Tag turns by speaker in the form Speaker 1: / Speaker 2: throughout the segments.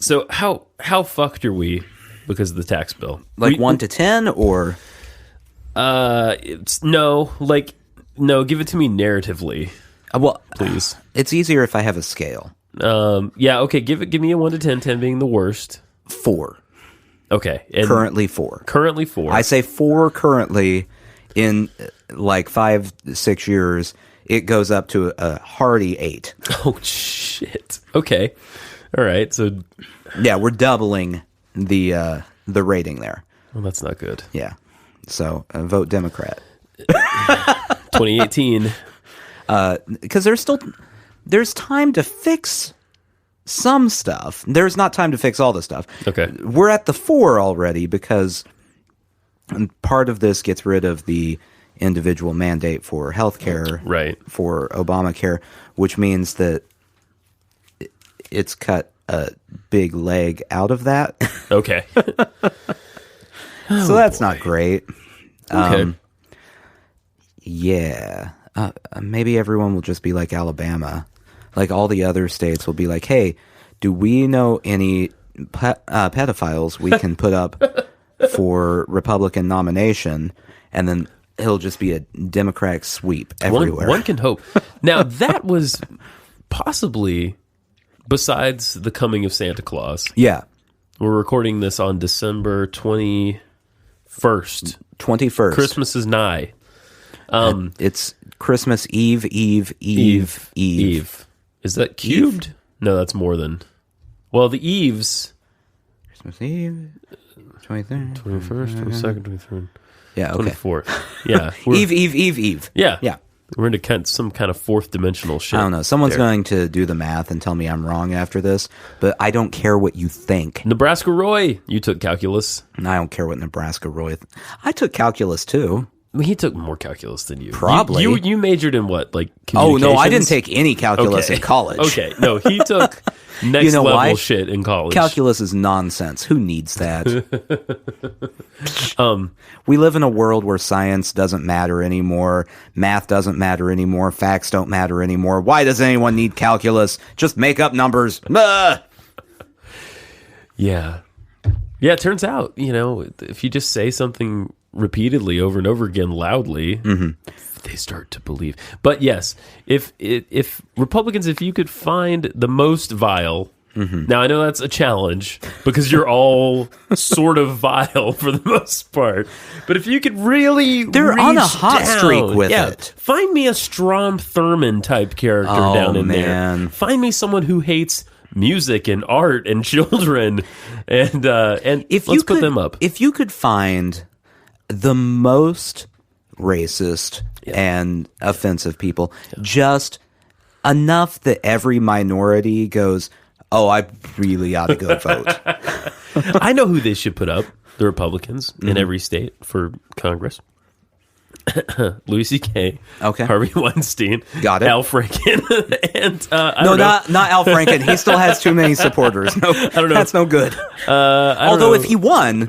Speaker 1: So how fucked are we because of the tax bill?
Speaker 2: Like 1 to 10 or?
Speaker 1: No, give it to me narratively.
Speaker 2: Well,
Speaker 1: please.
Speaker 2: It's easier if I have a scale.
Speaker 1: Yeah, okay, give me a 1 to 10, 10 being the worst.
Speaker 2: 4.
Speaker 1: Okay. And
Speaker 2: currently 4.
Speaker 1: Currently 4.
Speaker 2: I say 4 currently. In like 5-6 years, it goes up to a hearty 8.
Speaker 1: Oh, shit. Okay. All right. So,
Speaker 2: yeah, we're doubling the rating there.
Speaker 1: Well, that's not good.
Speaker 2: Yeah. So vote Democrat.
Speaker 1: 2018.
Speaker 2: Because there's time to fix some stuff. There's not time to fix all the stuff.
Speaker 1: Okay.
Speaker 2: We're at the 4 already because part of this gets rid of the individual mandate for healthcare,
Speaker 1: right? For
Speaker 2: Obamacare, which means that it's cut a big leg out of that.
Speaker 1: Okay.
Speaker 2: So that's not great.
Speaker 1: Okay.
Speaker 2: Yeah. Maybe everyone will just be like Alabama. Like all the other states will be like, hey, do we know any pedophiles we can put up for Republican nomination? And then it'll just be a Democratic sweep everywhere.
Speaker 1: One can hope. Now, that was possibly, besides the coming of Santa Claus.
Speaker 2: Yeah.
Speaker 1: We're recording this on December 21st.
Speaker 2: 21st.
Speaker 1: Christmas is nigh.
Speaker 2: It's Christmas Eve.
Speaker 1: Is that cubed? No, that's more than... Well, the Eves...
Speaker 2: Christmas Eve, 23rd.
Speaker 1: 21st, 22nd, 23rd.
Speaker 2: Yeah, okay.
Speaker 1: 24th. Yeah.
Speaker 2: Eve.
Speaker 1: Yeah.
Speaker 2: Yeah.
Speaker 1: We're into some kind of fourth dimensional shit.
Speaker 2: I don't know. Someone's going to do the math and tell me I'm wrong after this, but I don't care what you think.
Speaker 1: Nebraska Roy, you took calculus.
Speaker 2: And I don't care what Nebraska Roy... I took calculus, too.
Speaker 1: I mean, he took more calculus than you.
Speaker 2: Probably.
Speaker 1: You majored in what? Like
Speaker 2: Oh, no, I didn't take any calculus in college.
Speaker 1: Okay, no, he took next level shit in college.
Speaker 2: Calculus is nonsense. Who needs that? We live in a world where science doesn't matter anymore. Math doesn't matter anymore. Facts don't matter anymore. Why does anyone need calculus? Just make up numbers.
Speaker 1: Yeah. Yeah, it turns out, if you just say something repeatedly over and over again loudly, they start to believe. But yes, if Republicans, if you could find the most vile, now I know that's a challenge because you're all sort of vile for the most part, but if you could really
Speaker 2: they're on a hot streak with it.
Speaker 1: Find me a Strom Thurmond type character down in there. Find me someone who hates music and art and children, and if let's put them up.
Speaker 2: If you could find the most racist and offensive people, just enough that every minority goes, oh, I really ought to go vote.
Speaker 1: I know who they should put up, the Republicans in every state for Congress. Louis C.K.
Speaker 2: Okay.
Speaker 1: Harvey Weinstein.
Speaker 2: Got it.
Speaker 1: Al Franken. And
Speaker 2: not Al Franken. He still has too many supporters. No, I don't know. That's no good. Although if he won,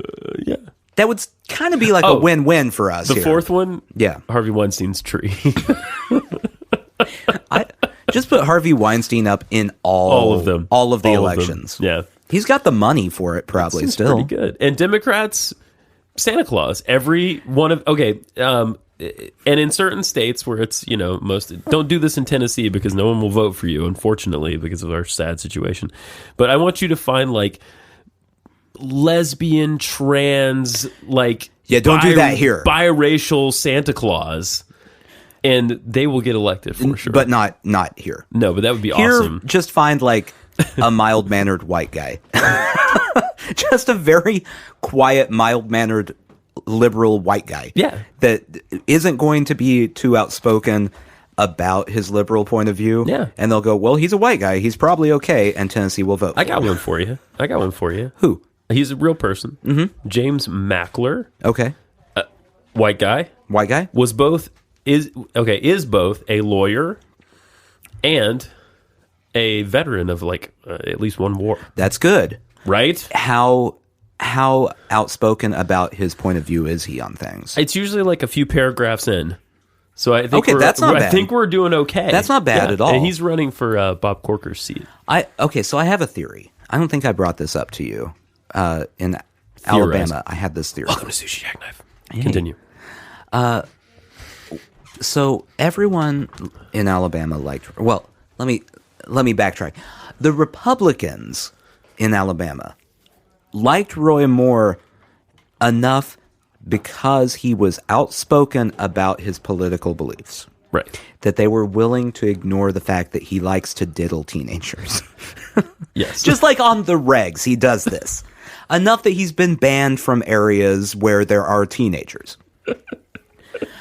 Speaker 2: that would kind of be like a win-win for us.
Speaker 1: The fourth one?
Speaker 2: Yeah.
Speaker 1: Harvey Weinstein's tree.
Speaker 2: I just put Harvey Weinstein up in all of them. All of the elections.
Speaker 1: Yeah.
Speaker 2: He's got the money for it probably still.
Speaker 1: Pretty good. And Democrats, Santa Claus. Every one of... Okay. And in certain states where it's, most... Don't do this in Tennessee because no one will vote for you, unfortunately, because of our sad situation. But I want you to find, lesbian, trans,
Speaker 2: don't do that here.
Speaker 1: Biracial Santa Claus, and they will get elected for sure.
Speaker 2: But not here.
Speaker 1: No, but that would be
Speaker 2: here,
Speaker 1: awesome.
Speaker 2: Just find a mild-mannered white guy. Just a very quiet, mild-mannered liberal white guy.
Speaker 1: Yeah.
Speaker 2: That isn't going to be too outspoken about his liberal point of view.
Speaker 1: Yeah.
Speaker 2: And they'll go, well, he's a white guy. He's probably okay, and Tennessee will vote.
Speaker 1: I got one for you.
Speaker 2: Who?
Speaker 1: He's a real person. James Mackler.
Speaker 2: Okay.
Speaker 1: White guy.
Speaker 2: White guy?
Speaker 1: Is both a lawyer and a veteran of at least one war.
Speaker 2: That's good.
Speaker 1: Right?
Speaker 2: How outspoken about his point of view is he on things?
Speaker 1: It's usually a few paragraphs in. So I think
Speaker 2: that's not bad.
Speaker 1: I think we're doing okay.
Speaker 2: That's not bad at all.
Speaker 1: And he's running for Bob Corker's seat.
Speaker 2: So I have a theory. I don't think I brought this up to you. In Alabama, I had this theory.
Speaker 1: Welcome to Sushi Jackknife. Continue.
Speaker 2: So everyone in Alabama liked. Well, let me backtrack. The Republicans in Alabama liked Roy Moore enough because he was outspoken about his political beliefs.
Speaker 1: Right.
Speaker 2: That they were willing to ignore the fact that he likes to diddle teenagers.
Speaker 1: Yes.
Speaker 2: Just like on the regs, he does this. Enough that he's been banned from areas where there are teenagers.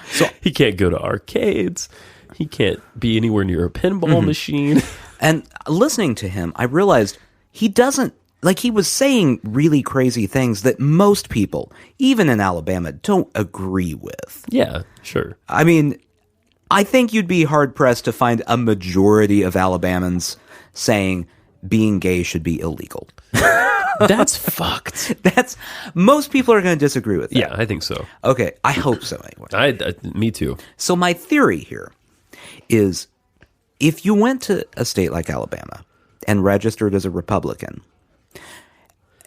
Speaker 1: So he can't go to arcades. He can't be anywhere near a pinball machine.
Speaker 2: And listening to him, I realized he doesn't, like, he was saying really crazy things that most people, even in Alabama, don't agree with.
Speaker 1: Yeah, sure.
Speaker 2: I mean, I think you'd be hard-pressed to find a majority of Alabamans saying being gay should be illegal.
Speaker 1: That's fucked.
Speaker 2: Most people are going to disagree with that.
Speaker 1: Yeah, I think so.
Speaker 2: Okay, I hope so anyway.
Speaker 1: Me too.
Speaker 2: So my theory here is if you went to a state like Alabama and registered as a Republican,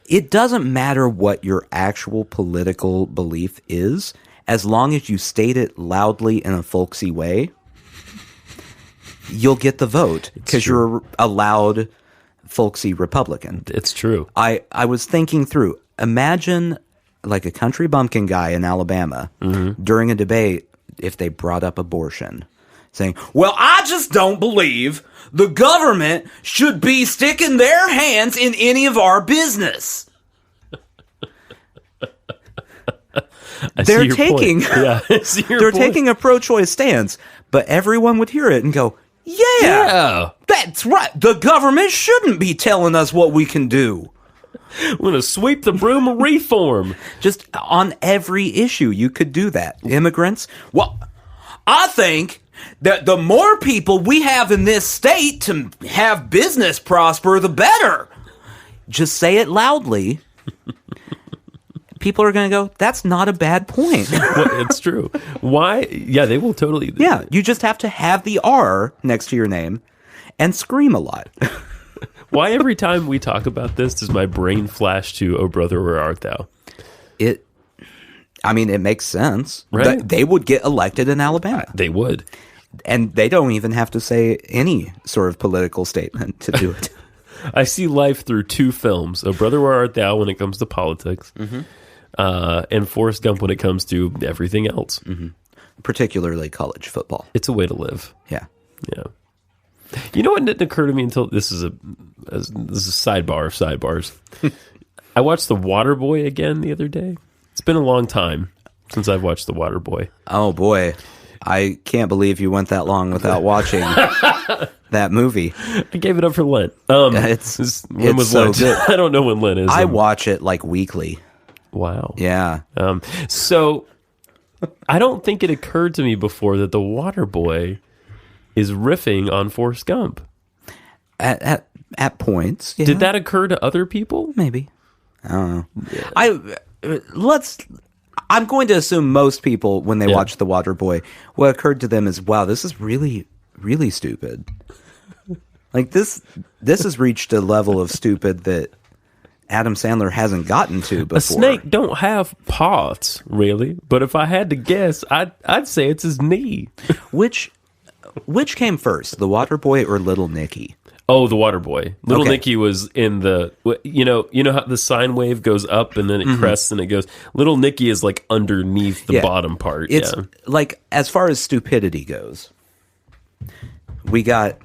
Speaker 2: it doesn't matter what your actual political belief is, as long as you state it loudly in a folksy way, you'll get the vote because you're a loud, folksy Republican.
Speaker 1: It's true.
Speaker 2: I was thinking through, imagine like a country bumpkin guy in Alabama during a debate if they brought up abortion, saying, well, I just don't believe the government should be sticking their hands in any of our business. They're taking a pro-choice stance, but everyone would hear it and go, yeah, that's right. The government shouldn't be telling us what we can do.
Speaker 1: We're going to sweep the broom of reform.
Speaker 2: Just on every issue, you could do that. Immigrants? Well, I think that the more people we have in this state to have business prosper, the better. Just say it loudly. People are going to go, that's not a bad point.
Speaker 1: Well, it's true. Why? Yeah, they will totally.
Speaker 2: Yeah, you just have to have the R next to your name and scream a lot.
Speaker 1: Why every time we talk about this does my brain flash to, oh brother, where art thou?
Speaker 2: It makes sense.
Speaker 1: Right?
Speaker 2: They would get elected in Alabama.
Speaker 1: They would.
Speaker 2: And they don't even have to say any sort of political statement to do it.
Speaker 1: I see life through two films, Oh Brother, Where Art Thou when it comes to politics, and Forrest Gump when it comes to everything else.
Speaker 2: Particularly college football.
Speaker 1: It's a way to live.
Speaker 2: Yeah.
Speaker 1: Yeah. You know what didn't occur to me until this is a sidebar of sidebars. I watched The Waterboy again the other day. It's been a long time since I've watched The Waterboy.
Speaker 2: Oh boy, I can't believe you went that long without watching that movie.
Speaker 1: I gave it up for Lent.
Speaker 2: When
Speaker 1: was
Speaker 2: so
Speaker 1: Lent?
Speaker 2: good.
Speaker 1: I don't know when Lent is.
Speaker 2: I watch it like weekly.
Speaker 1: Wow.
Speaker 2: Yeah.
Speaker 1: So I don't think it occurred to me before that The Waterboy is riffing on Forrest Gump.
Speaker 2: At points. Yeah.
Speaker 1: Did that occur to other people?
Speaker 2: Maybe. I don't know. I'm going to assume most people, when they watch The Waterboy, what occurred to them is, wow, this is really, really stupid. Like, this has reached a level of stupid that Adam Sandler hasn't gotten to before.
Speaker 1: A snake don't have paws, really. But if I had to guess, I'd say it's his knee.
Speaker 2: Which came first, The Waterboy or Little Nicky?
Speaker 1: Oh, The Waterboy. Little Nicky was in the, you know how the sine wave goes up and then it crests and it goes. Little Nicky is like underneath the bottom part.
Speaker 2: It's like, as far as stupidity goes, we got,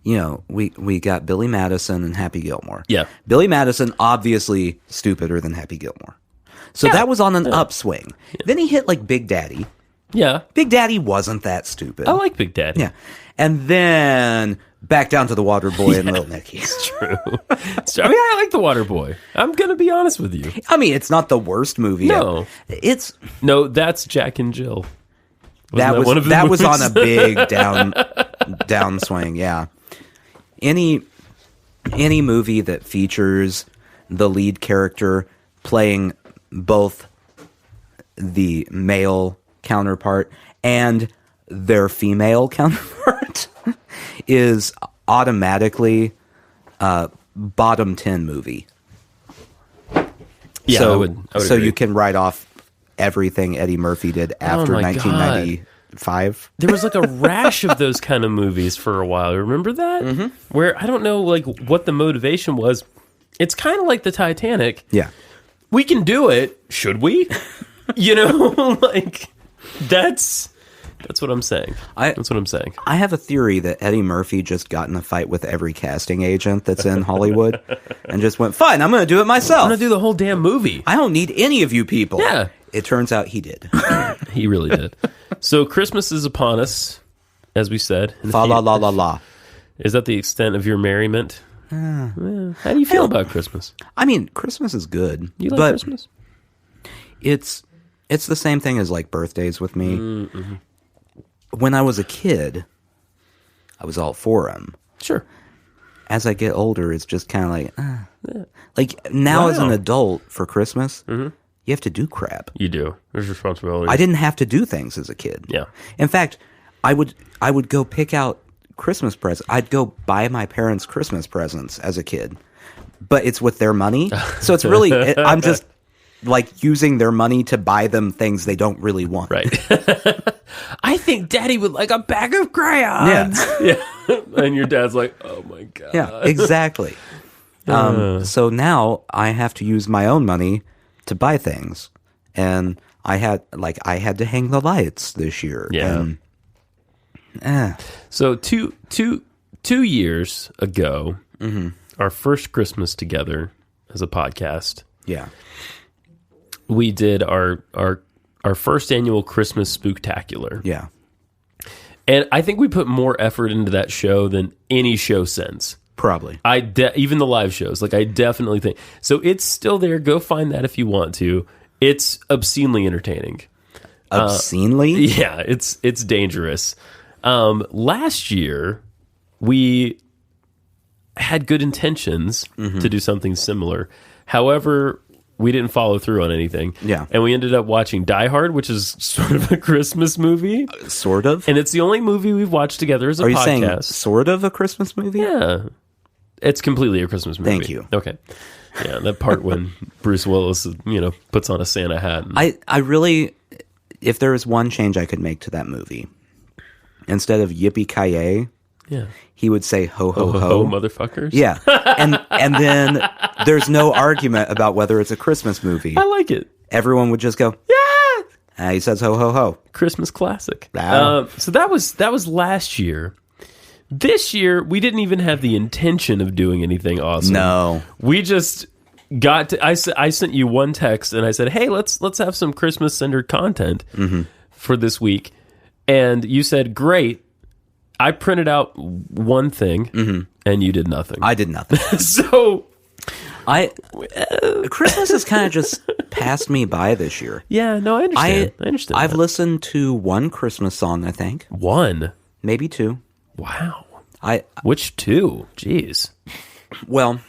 Speaker 2: we got Billy Madison and Happy Gilmore.
Speaker 1: Yeah.
Speaker 2: Billy Madison, obviously stupider than Happy Gilmore. So that was on an upswing. Yeah. Then he hit like Big Daddy. Yeah. Big Daddy wasn't that stupid.
Speaker 1: I like Big Daddy.
Speaker 2: Yeah. And then back down to The Waterboy and Little Nicky.
Speaker 1: It's true. I mean, I like The Waterboy. I'm going to be honest with you.
Speaker 2: I mean, it's not the worst movie.
Speaker 1: No.
Speaker 2: No,
Speaker 1: that's Jack and Jill.
Speaker 2: That was on a big downswing, yeah. Any movie that features the lead character playing both the male counterpart and their female counterpart is automatically bottom 10 movie.
Speaker 1: Yeah,
Speaker 2: so,
Speaker 1: I would
Speaker 2: so
Speaker 1: agree.
Speaker 2: you can write off everything Eddie Murphy did after
Speaker 1: my
Speaker 2: 1995.
Speaker 1: There was like a rash of those kind of movies for a while. Remember that? Mm-hmm. Where I don't know like what the motivation was. It's kind of like the Titanic.
Speaker 2: Yeah.
Speaker 1: We can do it. Should we? Like that's what I'm saying. That's what I'm saying.
Speaker 2: I have a theory that Eddie Murphy just got in a fight with every casting agent that's in Hollywood and just went, fine, I'm going to do it myself.
Speaker 1: I'm going to do the whole damn movie.
Speaker 2: I don't need any of you people.
Speaker 1: Yeah.
Speaker 2: It turns out he did.
Speaker 1: He really did. So Christmas is upon us, as we said.
Speaker 2: Fa la la la la.
Speaker 1: Is that the extent of your merriment? How do you feel about Christmas?
Speaker 2: I mean, Christmas is good.
Speaker 1: You like Christmas?
Speaker 2: It's the same thing as like birthdays with me.
Speaker 1: Mm-hmm.
Speaker 2: When I was a kid, I was all for them.
Speaker 1: Sure.
Speaker 2: As I get older, it's just kind of like, like now as an adult for Christmas, you have to do crap.
Speaker 1: You do. There's responsibility.
Speaker 2: I didn't have to do things as a kid.
Speaker 1: Yeah.
Speaker 2: In fact, I would go pick out Christmas presents. I'd go buy my parents Christmas presents as a kid, but it's with their money. So it's really, I'm just like using their money to buy them things they don't really want.
Speaker 1: Right. I think Daddy would like a bag of crayons. Yeah. And your dad's like, oh my God.
Speaker 2: Yeah, exactly. So now I have to use my own money to buy things. And I had to hang the lights this year.
Speaker 1: Yeah.
Speaker 2: And,
Speaker 1: So two years ago, our first Christmas together as a podcast,
Speaker 2: yeah.
Speaker 1: we did our first annual Christmas Spooktacular.
Speaker 2: Yeah.
Speaker 1: And I think we put more effort into that show than any show since.
Speaker 2: Probably.
Speaker 1: Even the live shows. Like, I definitely think. So it's still there. Go find that if you want to. It's obscenely entertaining.
Speaker 2: Obscenely?
Speaker 1: Yeah, it's dangerous. Last year, we had good intentions to do something similar. However, we didn't follow through on anything.
Speaker 2: Yeah.
Speaker 1: And we ended up watching Die Hard, which is sort of a Christmas movie.
Speaker 2: Sort of?
Speaker 1: And it's the only movie we've watched together as a podcast.
Speaker 2: Are you saying sort of a Christmas movie?
Speaker 1: Yeah. It's completely a Christmas movie.
Speaker 2: Thank you.
Speaker 1: Okay. Yeah, that part when Bruce Willis, puts on a Santa hat. And,
Speaker 2: I really, if there was one change I could make to that movie, instead of yippee-ki-yay,
Speaker 1: yeah,
Speaker 2: he would say ho, ho, ho.
Speaker 1: Ho, motherfuckers.
Speaker 2: Yeah. And then there's no argument about whether it's a Christmas movie.
Speaker 1: I like it.
Speaker 2: Everyone would just go, yeah. He says ho, ho, ho.
Speaker 1: Christmas classic.
Speaker 2: Wow.
Speaker 1: So that was last year. This year, we didn't even have the intention of doing anything awesome.
Speaker 2: No.
Speaker 1: We just got to... I sent you one text, and I said, hey, let's have some Christmas-centered content for this week. And you said, great. I printed out one thing, and you did nothing.
Speaker 2: I did nothing.
Speaker 1: So...
Speaker 2: Christmas has kind of just passed me by this year.
Speaker 1: Yeah, no, I understand. I understand.
Speaker 2: I've listened to one Christmas song, I think.
Speaker 1: One?
Speaker 2: Maybe two.
Speaker 1: Wow.
Speaker 2: Which
Speaker 1: two? Jeez.
Speaker 2: Well,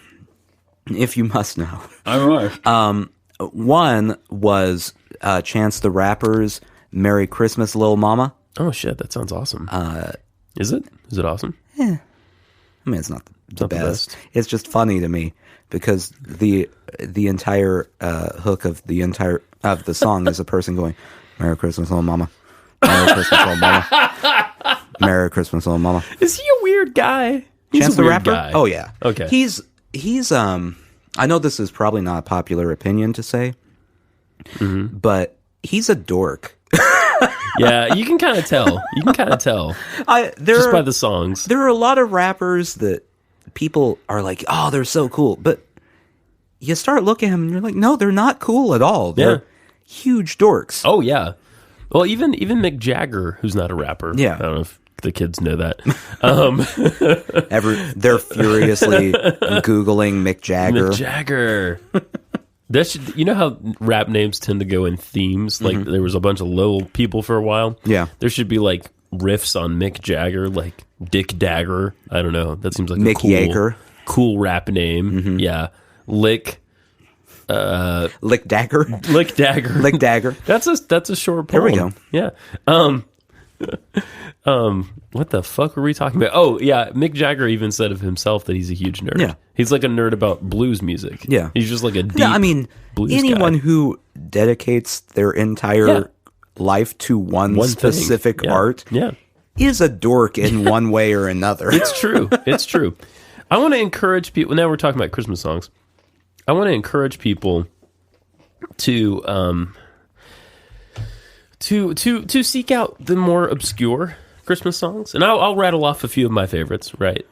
Speaker 2: if you must know.
Speaker 1: I know.
Speaker 2: One was Chance the Rapper's Merry Christmas, Little Mama.
Speaker 1: Oh, shit. That sounds awesome. Is it? Is it awesome?
Speaker 2: Yeah. I mean, it's not the best. It's just funny to me because the entire hook of the song is a person going, Merry Christmas, Little Mama. Merry Christmas, Little Mama. Merry Christmas, Little Mama.
Speaker 1: Is he a weird guy?
Speaker 2: Chance the Rapper?
Speaker 1: Guy.
Speaker 2: Oh, yeah.
Speaker 1: Okay.
Speaker 2: He's I know this is probably not a popular opinion to say, but he's a dork.
Speaker 1: Yeah, you can kind of tell. Just by the songs.
Speaker 2: There are a lot of rappers that people are like, oh, they're so cool. But you start looking at them and you're like, no, they're not cool at all. They're huge dorks.
Speaker 1: Oh, yeah. Well, even Mick Jagger, who's not a rapper.
Speaker 2: Yeah.
Speaker 1: I don't know if the kids know that.
Speaker 2: They're furiously Googling Mick Jagger.
Speaker 1: Mick Jagger. You know how rap names tend to go in themes? Like there was a bunch of Lil people for a while.
Speaker 2: Yeah.
Speaker 1: There should be like riffs on Mick Jagger, like Dick Dagger. I don't know. That seems like
Speaker 2: Mick Jagger.
Speaker 1: Cool rap name. Yeah. Lick
Speaker 2: Dagger.
Speaker 1: Lick Dagger.
Speaker 2: Lick Dagger.
Speaker 1: That's a short poem.
Speaker 2: There we go.
Speaker 1: Yeah. What the fuck were we talking about? Oh, yeah. Mick Jagger even said of himself that he's a huge nerd.
Speaker 2: Yeah.
Speaker 1: He's like a nerd about blues music.
Speaker 2: Yeah.
Speaker 1: He's just like a deep
Speaker 2: No, I mean,
Speaker 1: blues
Speaker 2: anyone
Speaker 1: guy.
Speaker 2: who dedicates their entire life to one specific
Speaker 1: thing.
Speaker 2: art is a dork in one way or another.
Speaker 1: It's true. It's true. I want to encourage people. Now we're talking about Christmas songs. I want to encourage people to seek out the more obscure Christmas songs, and I'll rattle off a few of my favorites. Right,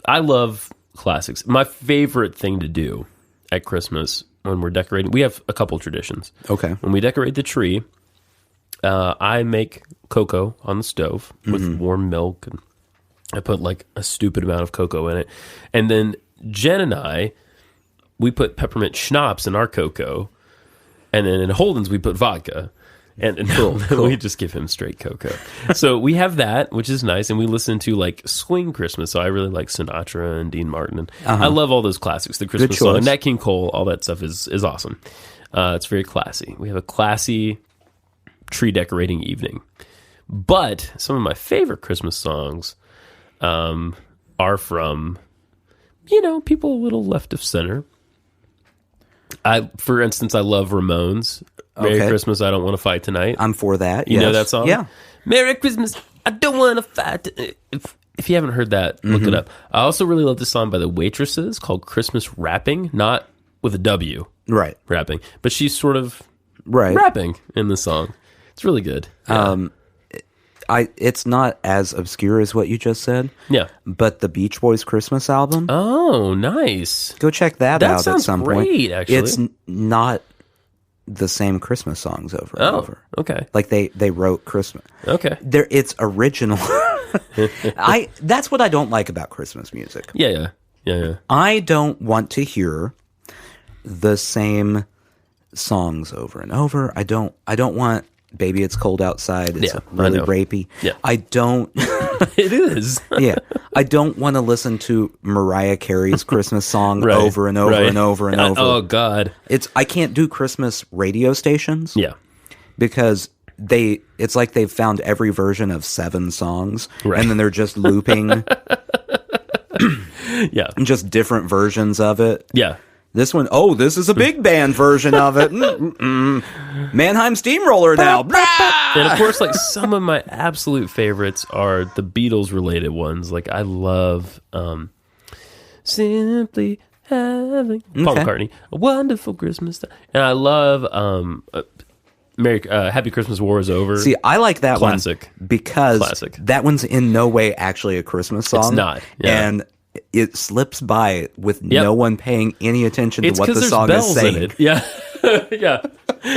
Speaker 1: I love classics. My favorite thing to do at Christmas when we're decorating, we have a couple traditions.
Speaker 2: Okay,
Speaker 1: when we decorate the tree, I make cocoa on the stove with warm milk, and I put like a stupid amount of cocoa in it, and then Jen and we put peppermint schnapps in our cocoa. And then in Holden's, we put vodka. And cool. We just give him straight cocoa. So we have that, which is nice. And we listen to like swing Christmas. So I really like Sinatra and Dean Martin. And I love all those classics. The Christmas song, Nat King Cole, all that stuff is awesome. It's very classy. We have a classy tree decorating evening. But some of my favorite Christmas songs are from, people a little left of center. For instance, I love Ramones. Merry Christmas, I Don't Want to Fight Tonight.
Speaker 2: I'm for that.
Speaker 1: You know that song?
Speaker 2: Yeah.
Speaker 1: Merry Christmas, I Don't Want to Fight. If you haven't heard that, look it up. I also really love this song by the Waitresses called Christmas Rapping, not with a W.
Speaker 2: Right.
Speaker 1: Rapping. But she's sort of rapping in the song. It's really good. Yeah.
Speaker 2: It's not as obscure as what you just said.
Speaker 1: Yeah.
Speaker 2: But the Beach Boys Christmas album.
Speaker 1: Oh, nice.
Speaker 2: Go check that out at some point.
Speaker 1: Great, actually.
Speaker 2: It's not the same Christmas songs over and over.
Speaker 1: Okay.
Speaker 2: Like they wrote Christmas.
Speaker 1: Okay.
Speaker 2: It's original. That's what I don't like about Christmas music.
Speaker 1: Yeah.
Speaker 2: I don't want to hear the same songs over and over. I don't want Baby It's Cold Outside. It's really rapey.
Speaker 1: Yeah.
Speaker 2: I don't.
Speaker 1: It is.
Speaker 2: Yeah. I don't want to listen to Mariah Carey's Christmas song over and over and over and over.
Speaker 1: Oh, God.
Speaker 2: I can't do Christmas radio stations.
Speaker 1: Yeah.
Speaker 2: Because it's like they've found every version of 7 songs. Right. And then they're just looping.
Speaker 1: Yeah.
Speaker 2: Just different versions of it.
Speaker 1: Yeah.
Speaker 2: This one, this is a big band version of it. Mannheim Steamroller now.
Speaker 1: And of course, like some of my absolute favorites are the Beatles related ones. Like I love Simply Having Paul McCartney, A Wonderful Christmas Time. And I love Happy Christmas War Is Over.
Speaker 2: See, I like that
Speaker 1: Classic.
Speaker 2: One because that one's in no way actually a Christmas song.
Speaker 1: It's not. Yeah.
Speaker 2: And it slips by with no one paying any attention to what the song is saying.
Speaker 1: In it. Yeah.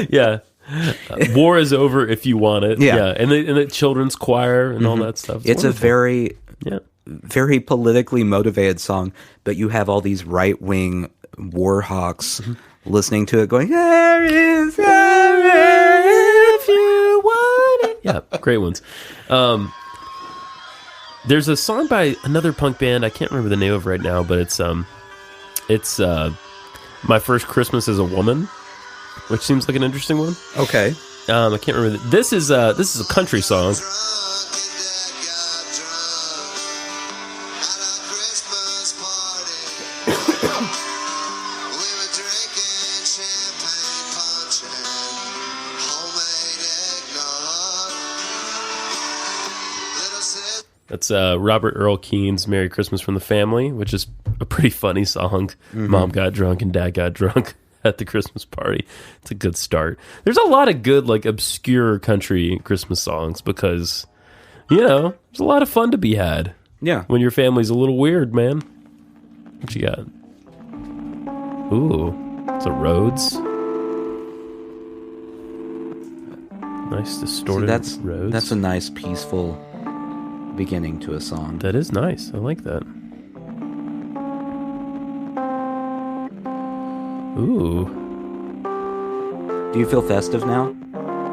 Speaker 1: Yeah. War Is Over If You Want It. Yeah. And the children's choir and all that stuff.
Speaker 2: It's a very politically motivated song, but you have all these right-wing war hawks listening to it going, there is if you want it.
Speaker 1: Yeah, great ones. There's a song by another punk band. I can't remember the name of it right now, but it's My First Christmas as a Woman, which seems like an interesting one.
Speaker 2: Okay.
Speaker 1: I can't remember. This is a country song. That's Robert Earl Keen's Merry Christmas from the Family, which is a pretty funny song. Mom got drunk and Dad got drunk at the Christmas party. It's a good start. There's a lot of good, like, obscure country Christmas songs because, there's a lot of fun to be had.
Speaker 2: Yeah.
Speaker 1: When your family's a little weird, man. What you got? Ooh. It's a Rhodes. Nice distorted Rhodes.
Speaker 2: That's a nice, peaceful beginning to a song.
Speaker 1: That is nice. I like that. Ooh.
Speaker 2: Do you feel festive now?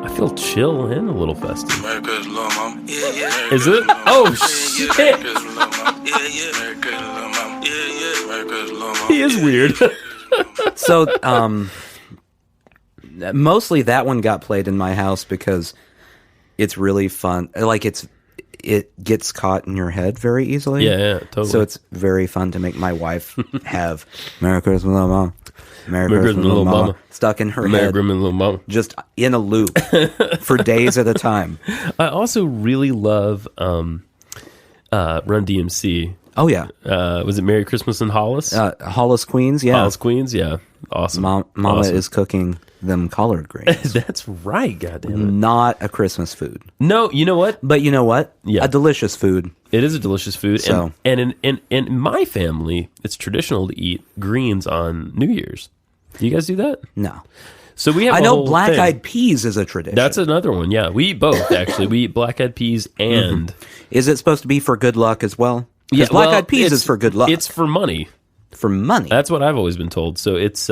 Speaker 1: I feel chill and a little festive.
Speaker 3: Merry Christmas, little mama. Yeah.
Speaker 1: Is it? Oh, shit.
Speaker 3: Merry Christmas, little mama. Yeah. Merry Christmas, little mama. Yeah. Merry Christmas, little mama.
Speaker 1: He is weird.
Speaker 2: So, mostly that one got played in my house because it's really fun. Like it gets caught in your head very easily.
Speaker 1: Yeah, totally.
Speaker 2: So it's very fun to make my wife have Merry Christmas, Little Mama. Merry Christmas, Little Mama stuck in her
Speaker 1: Merry
Speaker 2: head,
Speaker 1: Christmas, Little Mama.
Speaker 2: just in a loop for days at a time.
Speaker 1: I also really love Run DMC.
Speaker 2: Oh yeah,
Speaker 1: Was it Merry Christmas in Hollis?
Speaker 2: Hollis, Queens. Yeah,
Speaker 1: Hollis, Queens. Yeah, awesome.
Speaker 2: Mama
Speaker 1: Awesome.
Speaker 2: is cooking them collard greens.
Speaker 1: That's right. Goddamn it.
Speaker 2: Not a Christmas food,
Speaker 1: No, you know what?
Speaker 2: but you know what?
Speaker 1: Yeah.
Speaker 2: A delicious food.
Speaker 1: It is a delicious food.
Speaker 2: So-
Speaker 1: And in my family, it's traditional to eat greens on New Year's. Do you guys do that?
Speaker 2: No,
Speaker 1: So we have.
Speaker 2: I
Speaker 1: a
Speaker 2: know
Speaker 1: whole
Speaker 2: black-eyed
Speaker 1: thing.
Speaker 2: peas is a tradition.
Speaker 1: That's another one. Yeah, we eat both. Actually, we eat black-eyed peas and
Speaker 2: Is it supposed to be for good luck as well? Because
Speaker 1: well,
Speaker 2: black-eyed peas
Speaker 1: it's-
Speaker 2: is for good luck.
Speaker 1: It's for money.
Speaker 2: for money.
Speaker 1: That's what I've always been told. So it's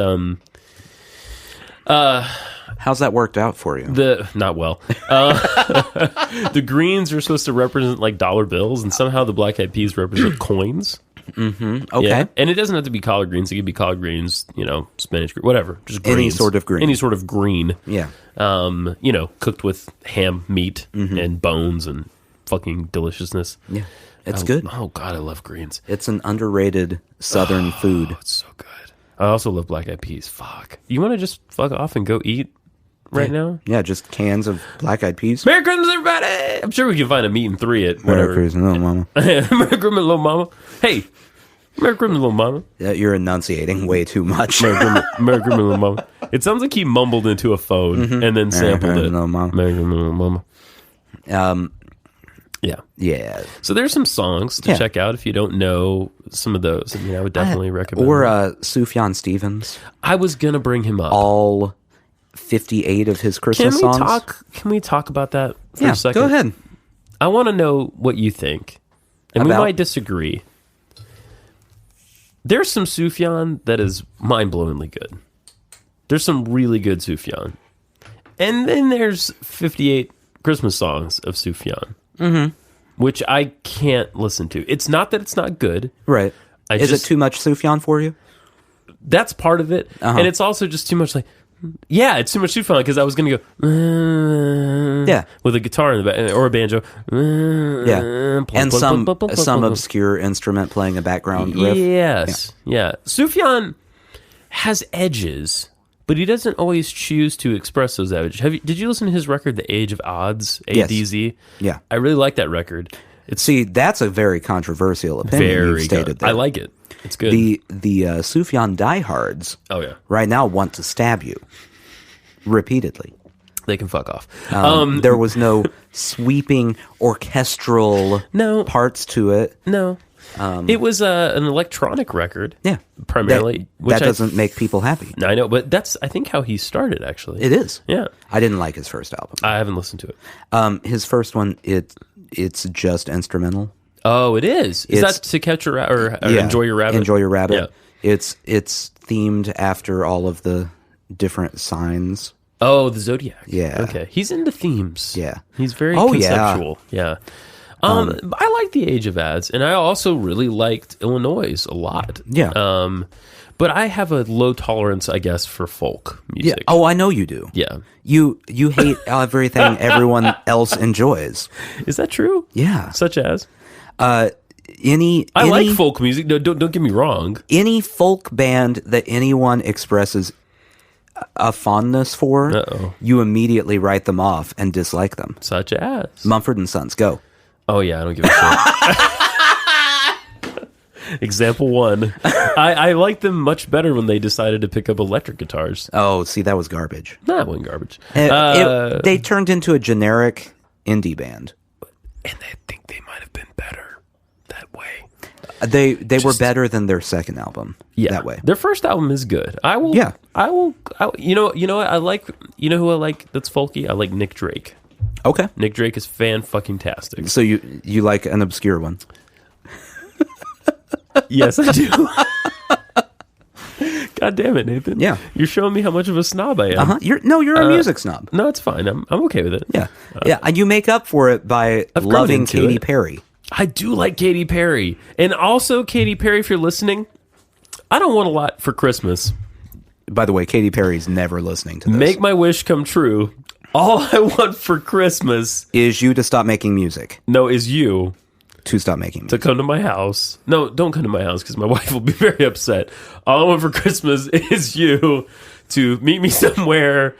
Speaker 2: How's that worked out for you?
Speaker 1: not well. The greens are supposed to represent like dollar bills, and somehow the black-eyed peas represent coins.
Speaker 2: Okay.
Speaker 1: Yeah. And it doesn't have to be collard greens. It could be collard greens, spinach, whatever. Just greens.
Speaker 2: Any sort of green.
Speaker 1: Any sort of green.
Speaker 2: Yeah.
Speaker 1: Cooked with ham, meat, and bones and fucking deliciousness.
Speaker 2: Yeah. It's good.
Speaker 1: Oh, God, I love greens.
Speaker 2: It's an underrated Southern food.
Speaker 1: It's so good. I also love black-eyed peas. Fuck. You want to just fuck off and go eat right now?
Speaker 2: Yeah, just cans of black-eyed peas.
Speaker 1: Merry Christmas, everybody! I'm sure we can find a meat and three at whatever.
Speaker 2: Merry Christmas, Little Mama.
Speaker 1: Merry Christmas, little mama. Hey, Merry Christmas, little mama.
Speaker 2: Yeah, you're enunciating way too much.
Speaker 1: Merry Christmas, little mama. It sounds like he mumbled into a phone and then sampled
Speaker 2: Christmas,
Speaker 1: it.
Speaker 2: little mama.
Speaker 1: Merry Christmas, little mama. Yeah.
Speaker 2: Yeah.
Speaker 1: So there's some songs to
Speaker 2: Yeah.
Speaker 1: check out if you don't know some of those. I mean, I would definitely recommend.
Speaker 2: Or
Speaker 1: them.
Speaker 2: Sufjan Stevens.
Speaker 1: I was gonna bring him up.
Speaker 2: All 58 of his Christmas songs.
Speaker 1: Can we talk about that for
Speaker 2: Yeah,
Speaker 1: a second?
Speaker 2: go ahead.
Speaker 1: I want to know what you think, and we
Speaker 2: About-
Speaker 1: might disagree. There's some Sufjan that is mind-blowingly good. There's some really good Sufjan, and then there's 58 Christmas songs of Sufjan, which I can't listen to. It's not that it's not good.
Speaker 2: Right. Is
Speaker 1: just-
Speaker 2: it too much Sufjan for you?
Speaker 1: That's part of it, and it's also just too much. Like, yeah, it's too much Sufjan because I was going to go,
Speaker 2: Yeah.
Speaker 1: with a guitar in the back or a banjo,
Speaker 2: Yeah. And some obscure instrument playing a background riff.
Speaker 1: Yes, yeah. Sufjan has edges, but he doesn't always choose to express those edges. Did you listen to his record, The Age of Odds,
Speaker 2: Yes.
Speaker 1: ADZ?
Speaker 2: Yeah.
Speaker 1: I really like that record. It's
Speaker 2: See, that's a very controversial opinion you've
Speaker 1: very
Speaker 2: stated
Speaker 1: good.
Speaker 2: there.
Speaker 1: I like it. It's good.
Speaker 2: The Sufjan diehards
Speaker 1: Oh yeah,
Speaker 2: right now want to stab you repeatedly.
Speaker 1: they can fuck off.
Speaker 2: There was no sweeping orchestral
Speaker 1: No.
Speaker 2: parts to it.
Speaker 1: No, it was an electronic record.
Speaker 2: Yeah.
Speaker 1: primarily.
Speaker 2: That doesn't make people happy.
Speaker 1: I know, but that's I think how he started actually.
Speaker 2: It is.
Speaker 1: Yeah,
Speaker 2: I didn't like his first album.
Speaker 1: I haven't listened to it.
Speaker 2: His first one, it's just instrumental.
Speaker 1: Oh, it is. Is
Speaker 2: It's-
Speaker 1: that To Catch a Rabbit or
Speaker 2: Yeah.
Speaker 1: Enjoy Your Rabbit?
Speaker 2: Enjoy Your Rabbit.
Speaker 1: Yeah.
Speaker 2: It's themed after all of the different signs.
Speaker 1: Oh, the Zodiac.
Speaker 2: Yeah.
Speaker 1: Okay. He's into themes.
Speaker 2: Yeah.
Speaker 1: He's very
Speaker 2: Oh, yeah.
Speaker 1: conceptual. Yeah. I like The Age of Ads, and I also really liked Illinois a lot.
Speaker 2: Yeah.
Speaker 1: But I have a low tolerance, I guess, for folk
Speaker 2: Yeah.
Speaker 1: music.
Speaker 2: Oh, I know you do.
Speaker 1: Yeah.
Speaker 2: You hate everything everyone else enjoys.
Speaker 1: Is that true?
Speaker 2: Yeah.
Speaker 1: Such as?
Speaker 2: I
Speaker 1: like folk music. No, don't get me wrong.
Speaker 2: any folk band that anyone expresses a fondness for,
Speaker 1: Uh-oh.
Speaker 2: you immediately write them off and dislike them.
Speaker 1: Such as?
Speaker 2: Mumford and Sons, go.
Speaker 1: Oh, yeah, I don't give a shit. Example one. I liked them much better when they decided to pick up electric guitars.
Speaker 2: Oh, see, that was garbage.
Speaker 1: That wasn't garbage.
Speaker 2: They turned into a generic indie band.
Speaker 1: And I think they might have been better that way.
Speaker 2: They were better than their second album.
Speaker 1: Yeah,
Speaker 2: that way.
Speaker 1: Their first album is good. I will.
Speaker 2: Yeah.
Speaker 1: I will. You know what I like? You know who I like that's folky? I like Nick Drake.
Speaker 2: Okay.
Speaker 1: Nick Drake is fan-fucking-tastic.
Speaker 2: So you like an obscure one?
Speaker 1: Yes, I do. God damn it, Nathan.
Speaker 2: Yeah.
Speaker 1: You're showing me how much of a snob I am.
Speaker 2: Uh-huh. You're a music snob.
Speaker 1: No, it's fine. I'm okay with it.
Speaker 2: Yeah. Yeah, and you make up for it by
Speaker 1: I've grown
Speaker 2: loving
Speaker 1: into
Speaker 2: Katy
Speaker 1: it.
Speaker 2: Perry.
Speaker 1: I do like Katy Perry. And also, Katy Perry, if you're listening, I don't want a lot for Christmas.
Speaker 2: By the way, Katy Perry's never listening to this.
Speaker 1: Make my wish come true. All I want for Christmas
Speaker 2: is you to stop making music.
Speaker 1: is you
Speaker 2: To stop making music.
Speaker 1: to come to my house. No, don't come to my house because my wife will be very upset. All I want for Christmas is you to meet me somewhere.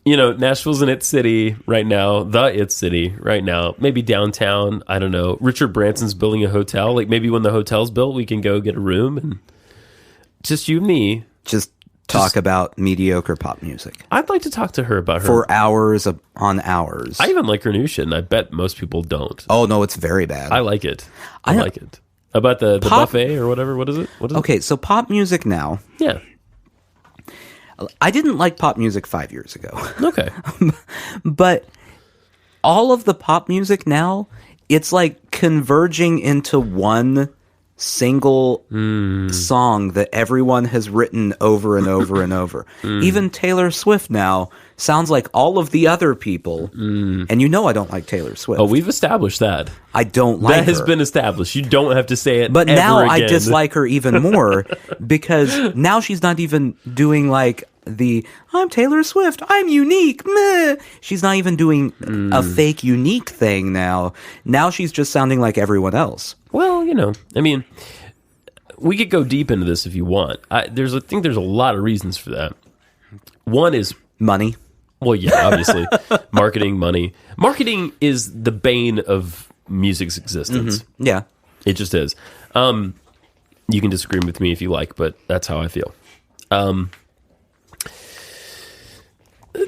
Speaker 1: Nashville's an it city right now. The it city right now. Maybe downtown. I don't know. Richard Branson's building a hotel. Like maybe when the hotel's built, we can go get a room and just you and me.
Speaker 2: Just talk about mediocre pop music.
Speaker 1: I'd like to talk to her about her.
Speaker 2: For hours on hours.
Speaker 1: I even like her new shit, and I bet most people don't.
Speaker 2: Oh, no, it's very bad.
Speaker 1: I like it. I like it. About the buffet or whatever. What is it?
Speaker 2: Okay, so pop music now.
Speaker 1: Yeah.
Speaker 2: I didn't like pop music 5 years ago.
Speaker 1: Okay.
Speaker 2: But all of the pop music now, it's like converging into one single song that everyone has written over and over and over. Even Taylor Swift now sounds like all of the other people. And I don't like Taylor Swift.
Speaker 1: Oh, we've established that.
Speaker 2: I don't like her.
Speaker 1: That has been established. You don't have to say it
Speaker 2: But
Speaker 1: ever
Speaker 2: now
Speaker 1: again.
Speaker 2: I dislike her even more because now she's not even doing like I'm Taylor Swift, I'm unique, meh. She's not even doing a fake unique thing now. Now she's just sounding like everyone else.
Speaker 1: Well, I mean, we could go deep into this if you want. I think there's a lot of reasons for that. One is
Speaker 2: money.
Speaker 1: Well, yeah, obviously. Money. Marketing is the bane of music's existence.
Speaker 2: Mm-hmm. Yeah.
Speaker 1: It just is. You can disagree with me if you like, but that's how I feel.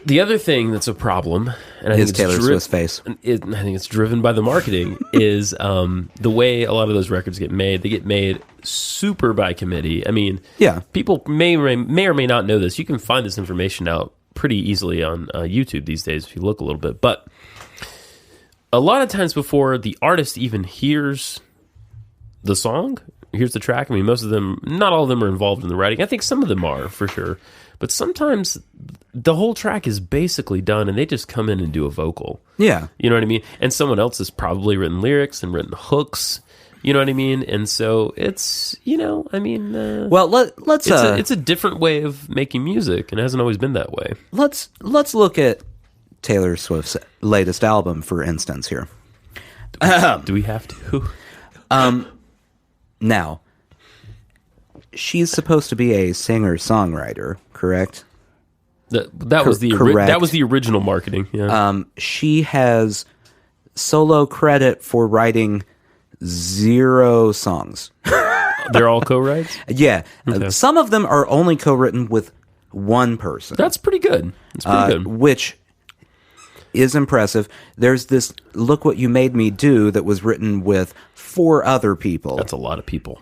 Speaker 1: The other thing that's a problem, and I think it's
Speaker 2: Taylor Swift's face.
Speaker 1: I think it's driven by the marketing, is the way a lot of those records get made. They get made super by committee. I mean,
Speaker 2: yeah,
Speaker 1: people may or may not know this. You can find this information out pretty easily on YouTube these days if you look a little bit. But a lot of times before the artist even hears the song, hears the track, I mean, most of them, not all of them are involved in the writing. I think some of them are, for sure. But sometimes the whole track is basically done and they just come in and do a vocal.
Speaker 2: Yeah.
Speaker 1: You know what I mean? And someone else has probably written lyrics and written hooks. You know what I mean? And so it's, well,
Speaker 2: let's
Speaker 1: it's a different way of making music, and it hasn't always been that way.
Speaker 2: Let's look at Taylor Swift's latest album, for instance, here.
Speaker 1: Do we have to?
Speaker 2: Now, she's supposed to be a singer-songwriter, correct?
Speaker 1: That was the original marketing. Yeah.
Speaker 2: She has solo credit for writing 0 songs.
Speaker 1: They're all co-writes?
Speaker 2: Yeah.
Speaker 1: Okay.
Speaker 2: Some of them are only co-written with one person.
Speaker 1: That's pretty good. That's pretty good.
Speaker 2: Which is impressive. There's this Look What You Made Me Do that was written with 4 other people.
Speaker 1: That's a lot of people.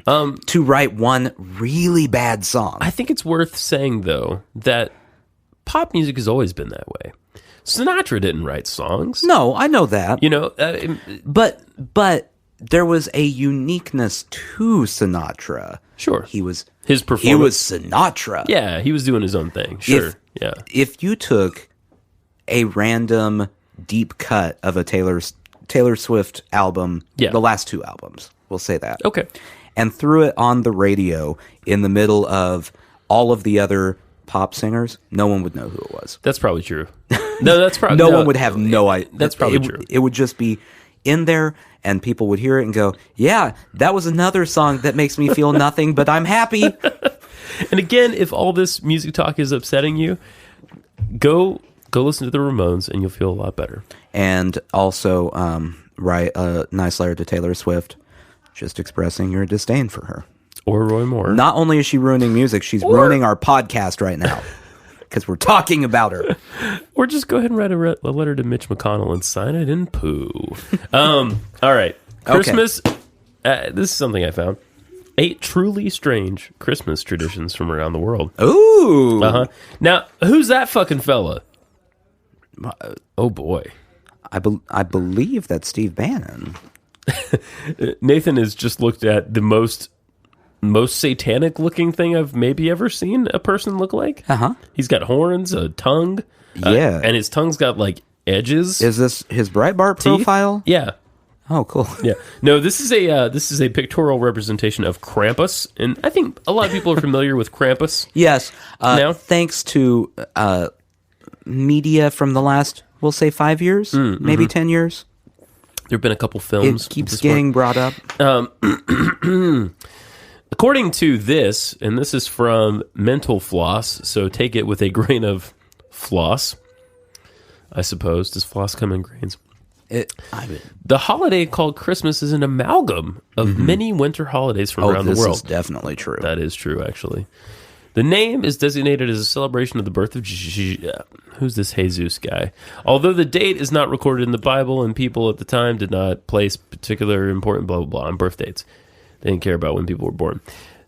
Speaker 2: To write one really bad song.
Speaker 1: I think it's worth saying, though, that pop music has always been that way. Sinatra didn't write songs.
Speaker 2: No, I know that.
Speaker 1: But
Speaker 2: there was a uniqueness to Sinatra.
Speaker 1: Sure. His performance.
Speaker 2: He was Sinatra.
Speaker 1: Yeah, he was doing his own thing. Sure.
Speaker 2: If you took a random deep cut of a Taylor Swift album, the last 2 albums, we'll say that.
Speaker 1: Okay.
Speaker 2: And threw it on the radio in the middle of all of the other pop singers, no one would know who it was.
Speaker 1: That's probably true. No, that's probably
Speaker 2: no one would have no idea.
Speaker 1: That's probably true.
Speaker 2: It would just be in there, and people would hear it and go, "Yeah, that was another song that makes me feel nothing, but I'm happy."
Speaker 1: And again, if all this music talk is upsetting you, go listen to the Ramones, and you'll feel a lot better.
Speaker 2: And also, write a nice letter to Taylor Swift, just expressing your disdain for her.
Speaker 1: Or Roy Moore.
Speaker 2: Not only is she ruining music, she's ruining our podcast right now because we're talking about her.
Speaker 1: Or just go ahead and write a letter to Mitch McConnell and sign it in poo. All right. Christmas. Okay. This is something I found. 8 truly strange Christmas traditions from around the world.
Speaker 2: Ooh.
Speaker 1: Uh-huh. Now, who's that fucking fella? Oh, boy.
Speaker 2: I believe that's Steve Bannon.
Speaker 1: Nathan has just looked at the most satanic looking thing I've maybe ever seen a person look like.
Speaker 2: Uh-huh.
Speaker 1: He's got horns, a tongue.
Speaker 2: Yeah.
Speaker 1: And his tongue's got like edges.
Speaker 2: Is this his Breitbart profile?
Speaker 1: Yeah.
Speaker 2: Oh, cool.
Speaker 1: Yeah. No, this is a pictorial representation of Krampus, and I think a lot of people are familiar with Krampus.
Speaker 2: Yes.
Speaker 1: Now?
Speaker 2: Thanks to media from the last, we'll say 5 years, maybe 10 years.
Speaker 1: There have been a couple films.
Speaker 2: It keeps getting brought up.
Speaker 1: According to this, and this is from Mental Floss, so take it with a grain of floss, I suppose. Does floss come in grains? The holiday called Christmas is an amalgam of many winter holidays from around the world.
Speaker 2: This is definitely true.
Speaker 1: That is true, actually. The name is designated as a celebration of the birth of who's this Jesus guy? Although the date is not recorded in the Bible, and people at the time did not place particular important blah, blah, blah on birth dates. They didn't care about when people were born.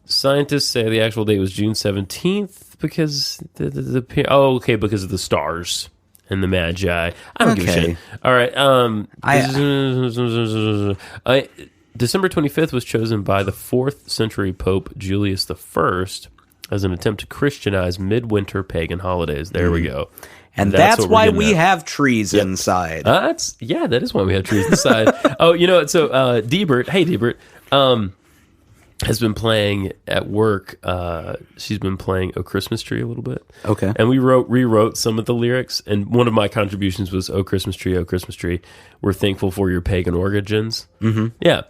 Speaker 1: Scientists say the actual date was June 17th because because of the stars and the Magi. I don't give a shit. All right. December 25th was chosen by the 4th century Pope Julius I as an attempt to Christianize midwinter pagan holidays. There we go.
Speaker 2: And that's why we have trees inside.
Speaker 1: That is why we have trees inside. So Debert, hey Debert, has been playing at work. She's been playing "O Christmas Tree" a little bit.
Speaker 2: Okay.
Speaker 1: And we rewrote some of the lyrics, and one of my contributions was "O Christmas Tree, O Christmas Tree, we're thankful for your pagan origins." Mm-hmm. Yeah.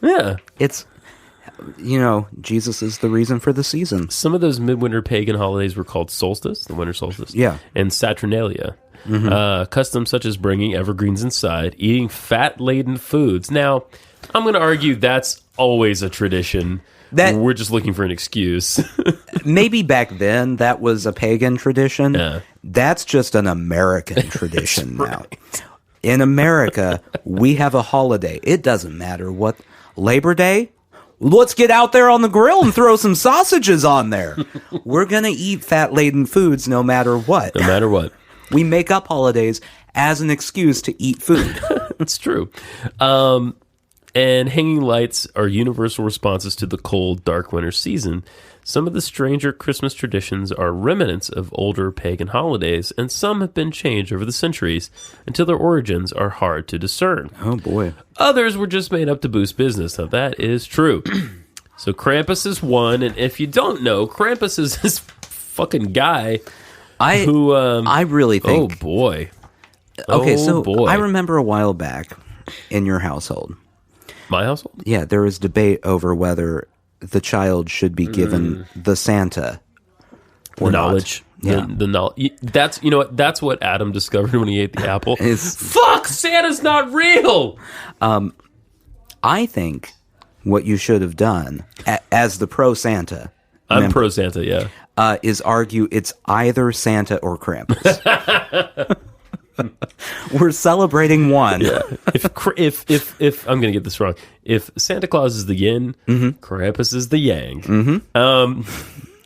Speaker 1: Yeah.
Speaker 2: It's, Jesus is the reason for the season.
Speaker 1: Some of those midwinter pagan holidays were called solstice, the winter solstice.
Speaker 2: Yeah.
Speaker 1: And Saturnalia. Customs such as bringing evergreens inside, eating fat-laden foods. Now, I'm going to argue that's always a tradition. We're just looking for an excuse.
Speaker 2: Maybe back then that was a pagan tradition.
Speaker 1: Yeah.
Speaker 2: That's just an American tradition now. In America, we have a holiday. It doesn't matter what. Labor Day? Let's get out there on the grill and throw some sausages on there. We're going to eat fat-laden foods no matter what.
Speaker 1: No matter what.
Speaker 2: We make up holidays as an excuse to eat food.
Speaker 1: It's true. And hanging lights are universal responses to the cold, dark winter season. Some of the stranger Christmas traditions are remnants of older pagan holidays, and some have been changed over the centuries until their origins are hard to discern.
Speaker 2: Oh, boy.
Speaker 1: Others were just made up to boost business. Now, that is true. So Krampus is one, and if you don't know, Krampus is this fucking guy who...
Speaker 2: I really think...
Speaker 1: Oh, boy.
Speaker 2: Okay, I remember a while back in your household.
Speaker 1: My household?
Speaker 2: Yeah, there was debate over whether the child should be given the Santa or
Speaker 1: knowledge.
Speaker 2: Yeah.
Speaker 1: The knowledge. That's, that's what Adam discovered when he ate the apple. Fuck, Santa's not real!
Speaker 2: I think what you should have done, as the pro-Santa...
Speaker 1: I'm pro-Santa, yeah.
Speaker 2: Is argue it's either Santa or Krampus. We're celebrating one.
Speaker 1: Yeah. If I'm going to get this wrong, if Santa Claus is the yin, Krampus is the yang.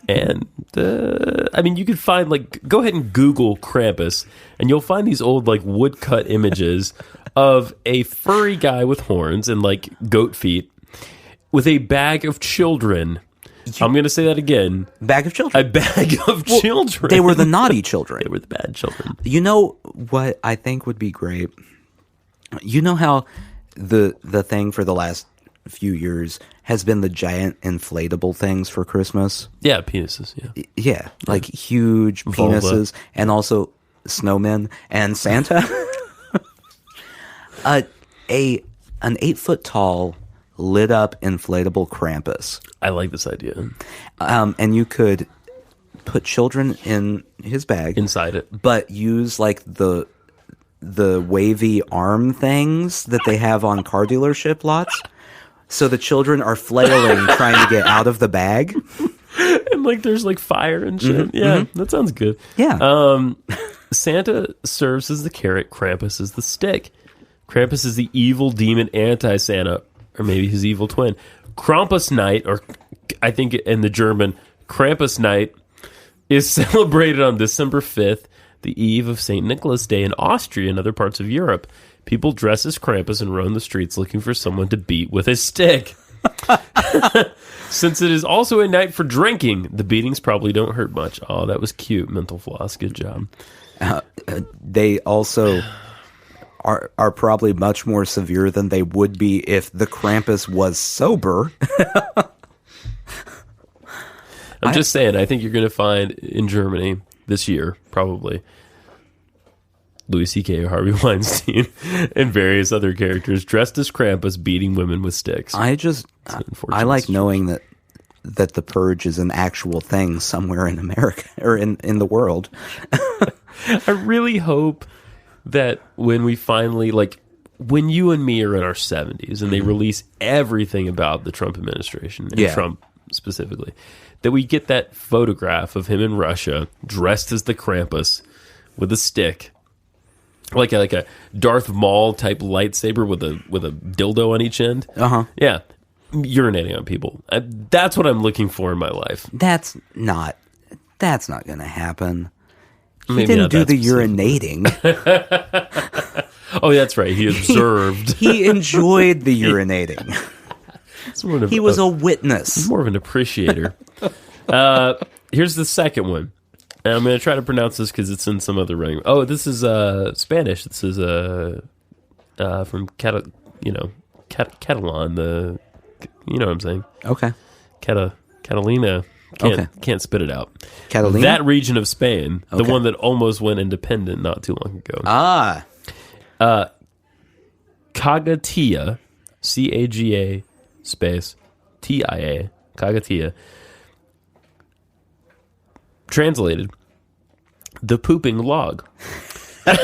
Speaker 1: And you could find go ahead and Google Krampus, and you'll find these old woodcut images of a furry guy with horns and goat feet with a bag of children. I'm going to say that again.
Speaker 2: Bag of children.
Speaker 1: A bag of children.
Speaker 2: They were the naughty children.
Speaker 1: They were the bad children.
Speaker 2: You know what I think would be great? You know how the thing for the last few years has been the giant inflatable things for Christmas?
Speaker 1: Yeah, penises.
Speaker 2: Yeah, huge penises and also snowmen and Santa. An 8-foot tall lit up inflatable Krampus.
Speaker 1: I like this idea.
Speaker 2: And you could put children in his bag.
Speaker 1: Inside it.
Speaker 2: But use the wavy arm things that they have on car dealership lots. So the children are flailing trying to get out of the bag.
Speaker 1: And there's fire and shit. That sounds good.
Speaker 2: Yeah.
Speaker 1: Santa serves as the carrot, Krampus is the stick. Krampus is the evil demon anti-Santa, or maybe his evil twin. Krampusnight, or I think in the German, Krampusnight, is celebrated on December 5th, the eve of St. Nicholas Day in Austria and other parts of Europe. People dress as Krampus and roam the streets looking for someone to beat with a stick. Since it is also a night for drinking, the beatings probably don't hurt much. Oh, that was cute, Mental Floss. Good job.
Speaker 2: They also... are probably much more severe than they would be if the Krampus was sober.
Speaker 1: I'm just saying, I think you're going to find in Germany this year, probably. Louis C.K., Harvey Weinstein, and various other characters dressed as Krampus beating women with sticks.
Speaker 2: I like knowing that the purge is an actual thing somewhere in America or in the world.
Speaker 1: I really hope that when we finally, like, when you and me are in our 70s and they release everything about the Trump administration and Trump specifically, that we get that photograph of him in Russia dressed as the Krampus with a stick, like a Darth Maul type lightsaber with a dildo on each end. Yeah, urinating on people. That's what I'm looking for in my life.
Speaker 2: That's not going to happen. He
Speaker 1: Maybe
Speaker 2: didn't
Speaker 1: not
Speaker 2: do
Speaker 1: that
Speaker 2: the urinating.
Speaker 1: Oh, that's right. He observed.
Speaker 2: He enjoyed the urinating. He was a witness.
Speaker 1: More of an appreciator. Here's the second one. And I'm going to try to pronounce this because it's in some other writing. Oh, this is Spanish. This is from Catalan. You know what I'm saying?
Speaker 2: Okay.
Speaker 1: Catalina. Can't spit it out.
Speaker 2: Catalina?
Speaker 1: That region of Spain, the one that almost went independent not too long ago. Cagatia, C-A-G-A space T-I-A, Cagatia. Translated, the pooping log. And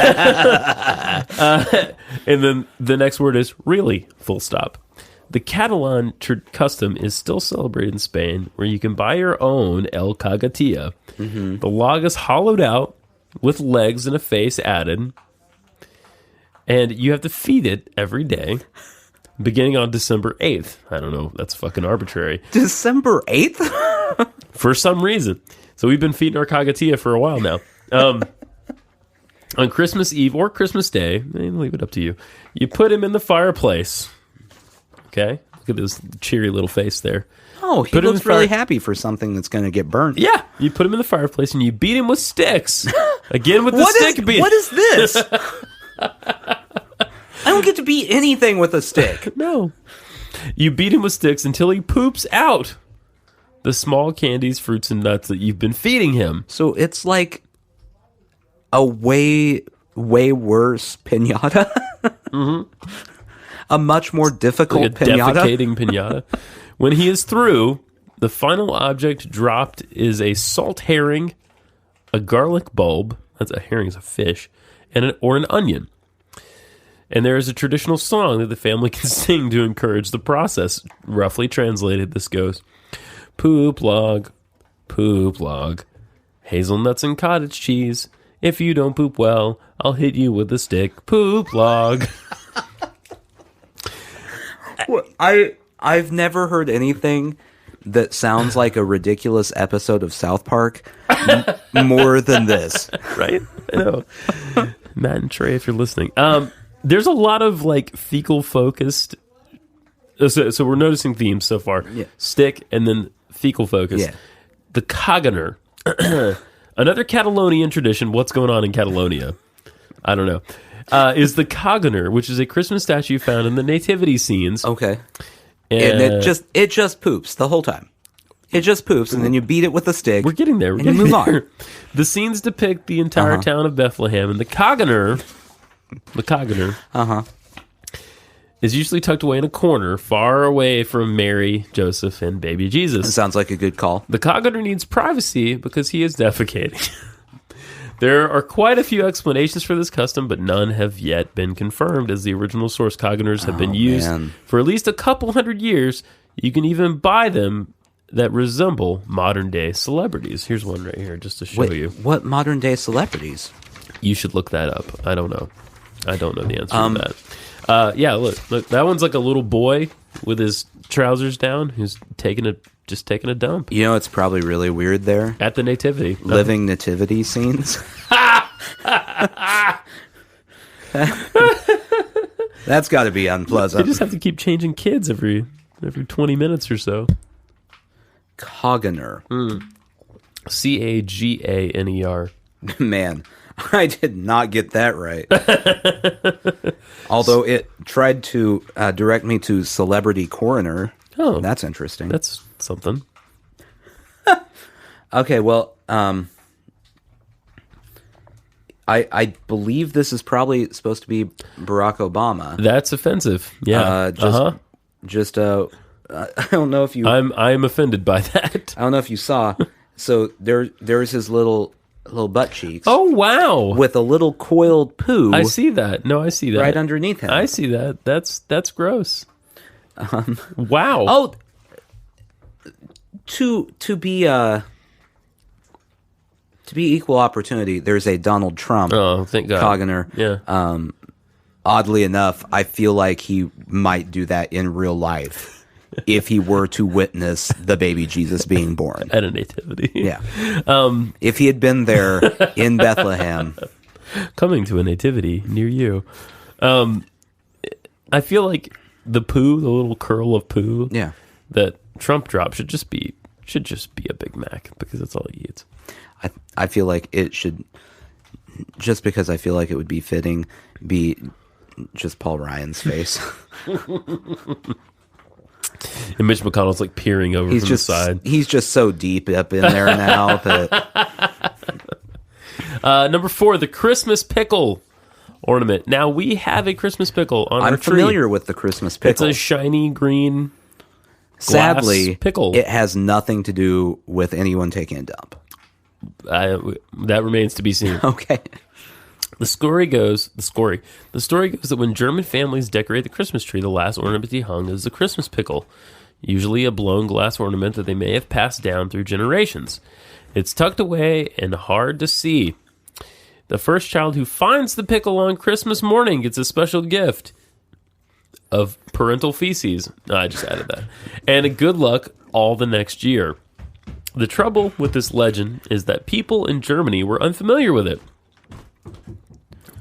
Speaker 1: then the next word is really, full stop. The Catalan custom is still celebrated in Spain, where you can buy your own El Cagatia. The log is hollowed out with legs and a face added, and you have to feed it every day, beginning on December 8th. I don't know. That's fucking arbitrary.
Speaker 2: December 8th?
Speaker 1: For some reason. So we've been feeding our Cagatia for a while now. On Christmas Eve or Christmas Day, leave it up to you, you put him in the fireplace. Okay? Look at this cheery little face there.
Speaker 2: Oh, he looks really happy for something that's going to get burnt.
Speaker 1: Yeah. You put him in the fireplace and you beat him with sticks. Again with the stick beat.
Speaker 2: What is this? I don't get to beat anything with a stick.
Speaker 1: No. You beat him with sticks until he poops out the small candies, fruits, and nuts that you've been feeding him.
Speaker 2: So it's like a way worse pinata. A much more difficult
Speaker 1: like a
Speaker 2: pinata.
Speaker 1: Defecating pinata. When he is through, the final object dropped is a salt herring, a garlic bulb, that's a herring is a fish, or an onion. And there is a traditional song that the family can sing to encourage the process. Roughly translated, this goes, poop log, hazelnuts and cottage cheese. If you don't poop well, I'll hit you with a stick. Poop log.
Speaker 2: I've never heard anything that sounds like a ridiculous episode of South Park more than this.
Speaker 1: Right? I know. Matt and Trey, if you're listening. There's a lot of like fecal focused. So we're noticing themes so far. Yeah. Stick and then fecal focus. Yeah. The Caganer. Another Catalonian tradition. What's going on in Catalonia? I don't know. Is the Caganer, which is a Christmas statue found in the nativity scenes.
Speaker 2: Okay. And it just poops the whole time. It just poops, and then you beat it with a stick.
Speaker 1: We're getting there.
Speaker 2: You move on.
Speaker 1: The scenes depict the entire town of Bethlehem, and the Caganer is usually tucked away in a corner, far away from Mary, Joseph, and baby Jesus.
Speaker 2: That sounds like a good call.
Speaker 1: The Caganer needs privacy because he is defecating. There are quite a few explanations for this custom, but none have yet been confirmed, as the original source Caganers have been used for at least a couple hundred years. You can even buy them that resemble modern-day celebrities. Here's one right here, just to show you.
Speaker 2: What modern-day celebrities?
Speaker 1: You should look that up. I don't know. I don't know the answer to that. Yeah, look, that one's like a little boy with his trousers down who's just taking a dump.
Speaker 2: You know, it's probably really weird there.
Speaker 1: At the nativity.
Speaker 2: Living nativity scenes. That's got to be unpleasant.
Speaker 1: You just have to keep changing kids every 20 minutes or so.
Speaker 2: Caganer.
Speaker 1: Caganer.
Speaker 2: Man, I did not get that right. Although it tried to direct me to Celebrity Coroner.
Speaker 1: Oh.
Speaker 2: That's interesting.
Speaker 1: That's something.
Speaker 2: Okay, well, I believe this is probably supposed to be Barack Obama.
Speaker 1: That's offensive. Yeah.
Speaker 2: I don't know if you.
Speaker 1: I'm offended by that.
Speaker 2: I don't know if you saw. So there's his little butt cheeks.
Speaker 1: Oh wow!
Speaker 2: With a little coiled poo.
Speaker 1: I see that. No, I see that
Speaker 2: right underneath him.
Speaker 1: I see that. That's gross. Wow.
Speaker 2: Oh, to be equal opportunity, there's a Donald Trump.
Speaker 1: Oh, thank God.
Speaker 2: Coggener.
Speaker 1: Yeah.
Speaker 2: Oddly enough, I feel like he might do that in real life if he were to witness the baby Jesus being born
Speaker 1: at a nativity.
Speaker 2: Yeah. If he had been there in Bethlehem,
Speaker 1: coming to a nativity near you, I feel like the poo, the little curl of poo, that Trump dropped should just be a Big Mac because that's all he eats.
Speaker 2: I feel like it should, just because I feel like it would be fitting, be just Paul Ryan's face.
Speaker 1: And Mitch McConnell's like peering over from the side.
Speaker 2: He's just so deep up in there now that.
Speaker 1: Number 4, the Christmas pickle ornament. Now we have a Christmas pickle on our tree.
Speaker 2: I'm familiar with the Christmas pickle.
Speaker 1: It's a shiny green
Speaker 2: Sadly,
Speaker 1: pickle.
Speaker 2: It has nothing to do with anyone taking a dump.
Speaker 1: That remains to be seen.
Speaker 2: Okay.
Speaker 1: The story goes that when German families decorate the Christmas tree, the last ornament to be hung is the Christmas pickle, usually a blown glass ornament that they may have passed down through generations. It's tucked away and hard to see. The first child who finds the pickle on Christmas morning gets a special gift of parental feces. I just added that. And a good luck all the next year. The trouble with this legend is that people in Germany were unfamiliar with it.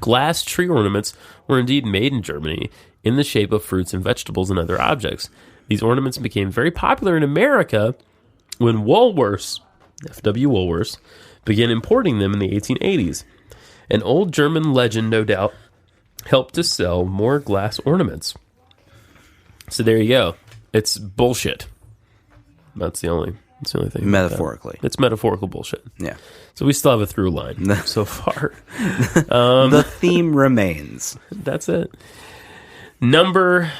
Speaker 1: Glass tree ornaments were indeed made in Germany in the shape of fruits and vegetables and other objects. These ornaments became very popular in America when Woolworths, F.W. Woolworths, began importing them in the 1880s. An old German legend, no doubt, helped to sell more glass ornaments. So there you go. It's bullshit. That's the only thing.
Speaker 2: Metaphorically.
Speaker 1: It's metaphorical bullshit.
Speaker 2: Yeah.
Speaker 1: So we still have a through line so far.
Speaker 2: The theme remains.
Speaker 1: That's it. Number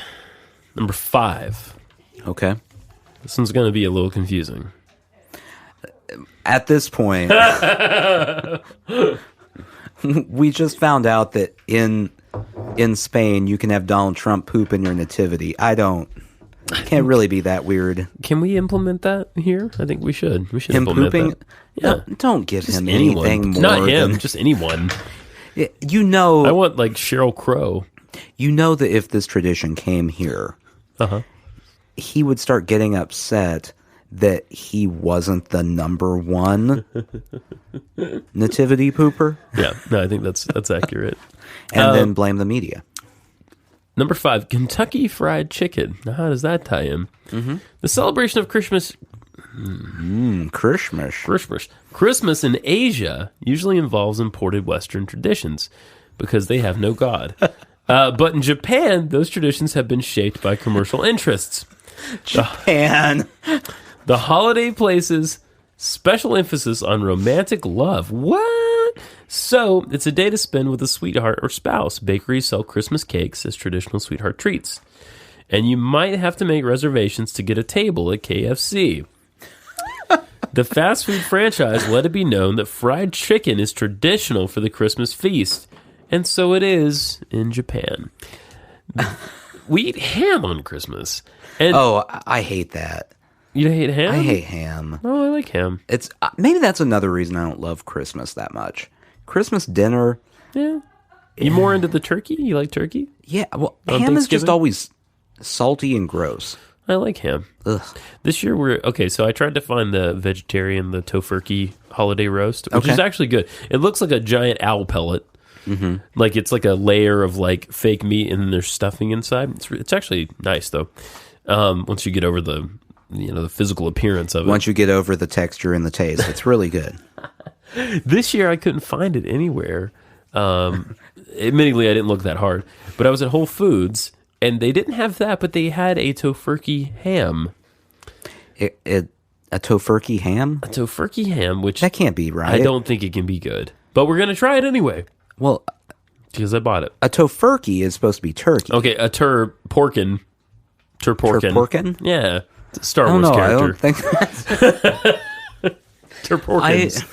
Speaker 1: 5.
Speaker 2: Okay.
Speaker 1: This one's going to be a little confusing.
Speaker 2: At this point, we just found out that in Spain you can have Donald Trump poop in your nativity. Can't really be that weird.
Speaker 1: Can we implement that here? I think we should. We should
Speaker 2: him
Speaker 1: implement
Speaker 2: pooping.
Speaker 1: That. Yeah.
Speaker 2: No, don't give
Speaker 1: just
Speaker 2: him
Speaker 1: anyone.
Speaker 2: anything more.
Speaker 1: Not him. Just anyone.
Speaker 2: You know.
Speaker 1: I want like Sheryl Crow.
Speaker 2: You know that if this tradition came here, he would start getting upset that he wasn't the number one Nativity Pooper.
Speaker 1: Yeah, no, I think that's accurate.
Speaker 2: And then blame the media.
Speaker 1: Number 5, Kentucky Fried Chicken. Now, how does that tie in? Mm-hmm. The celebration of Christmas. Christmas in Asia usually involves imported Western traditions because they have no God. But in Japan, those traditions have been shaped by commercial interests.
Speaker 2: Japan.
Speaker 1: The holiday places special emphasis on romantic love. What? So, it's a day to spend with a sweetheart or spouse. Bakeries sell Christmas cakes as traditional sweetheart treats. And you might have to make reservations to get a table at KFC. The fast food franchise let it be known that fried chicken is traditional for the Christmas feast. And so it is in Japan. We eat ham on Christmas. And
Speaker 2: I hate that.
Speaker 1: You hate ham?
Speaker 2: I hate ham.
Speaker 1: Oh, I like ham.
Speaker 2: It's maybe that's another reason I don't love Christmas that much. Christmas dinner.
Speaker 1: Yeah. You more into the turkey? You like turkey?
Speaker 2: Yeah. Well, ham is just always salty and gross.
Speaker 1: I like ham.
Speaker 2: Ugh.
Speaker 1: This year so I tried to find the tofurkey holiday roast, which is actually good. It looks like a giant owl pellet. Mm-hmm. Like it's like a layer of like fake meat and then there's stuffing inside. It's actually nice though. Once you get over the physical appearance of it.
Speaker 2: Once you get over the texture and the taste, it's really good.
Speaker 1: This year I couldn't find it anywhere. Admittedly, I didn't look that hard, but I was at Whole Foods and they didn't have that, but they had a tofurkey ham.
Speaker 2: A tofurkey ham?
Speaker 1: A tofurkey ham, which
Speaker 2: that can't be right.
Speaker 1: I don't think it can be good, but we're gonna try it anyway.
Speaker 2: Well,
Speaker 1: because I bought it.
Speaker 2: a tofurkey is supposed to be turkey.
Speaker 1: Okay, a Turporken.
Speaker 2: Turporken?
Speaker 1: Yeah. It's a Star
Speaker 2: I don't
Speaker 1: Wars
Speaker 2: know.
Speaker 1: character.
Speaker 2: I don't think that's...
Speaker 1: Turporkens.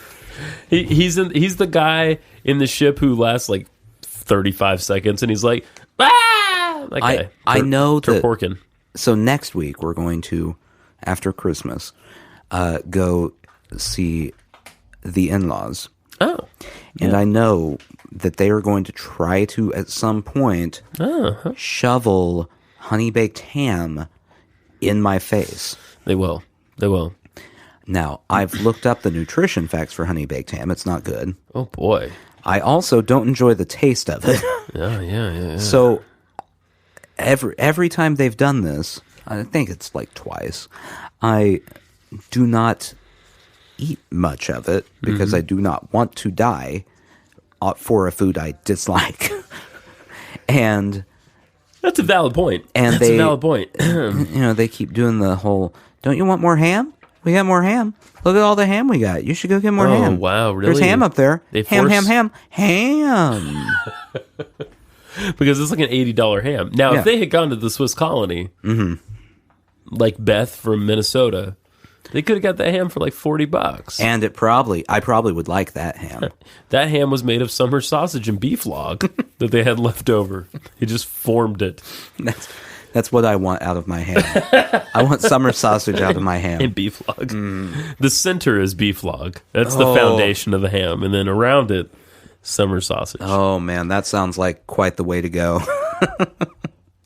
Speaker 1: He's the guy in the ship who lasts like 35 seconds, and he's like, ah! That guy.
Speaker 2: I know that...
Speaker 1: Turporken.
Speaker 2: So next week, we're going to, after Christmas, go see the in-laws.
Speaker 1: Oh.
Speaker 2: And I know that they are going to try to, at some point, shovel honey-baked ham in my face.
Speaker 1: They will.
Speaker 2: Now, I've looked up the nutrition facts for honey-baked ham. It's not good.
Speaker 1: Oh, boy.
Speaker 2: I also don't enjoy the taste of it.
Speaker 1: Yeah.
Speaker 2: So, every time they've done this, I think it's like twice, I do not eat much of it because I do not want to die for a food I dislike. And
Speaker 1: that's a valid point.
Speaker 2: And
Speaker 1: that's a valid point.
Speaker 2: They keep doing the whole, don't you want more ham? We got more ham. Look at all the ham we got. You should go get more ham.
Speaker 1: Oh, wow, really?
Speaker 2: There's ham up there. Ham.
Speaker 1: Because it's like an $80 ham. Now, if they had gone to the Swiss colony, like Beth from Minnesota, they could have got that ham for like $40.
Speaker 2: And I probably would like that ham.
Speaker 1: That ham was made of summer sausage and beef log that they had left over. They just formed it.
Speaker 2: That's what I want out of my ham. I want summer sausage out of my ham.
Speaker 1: And beef log. The center is beef log. That's the foundation of the ham. And then around it, summer sausage.
Speaker 2: Oh, man, that sounds like quite the way to go.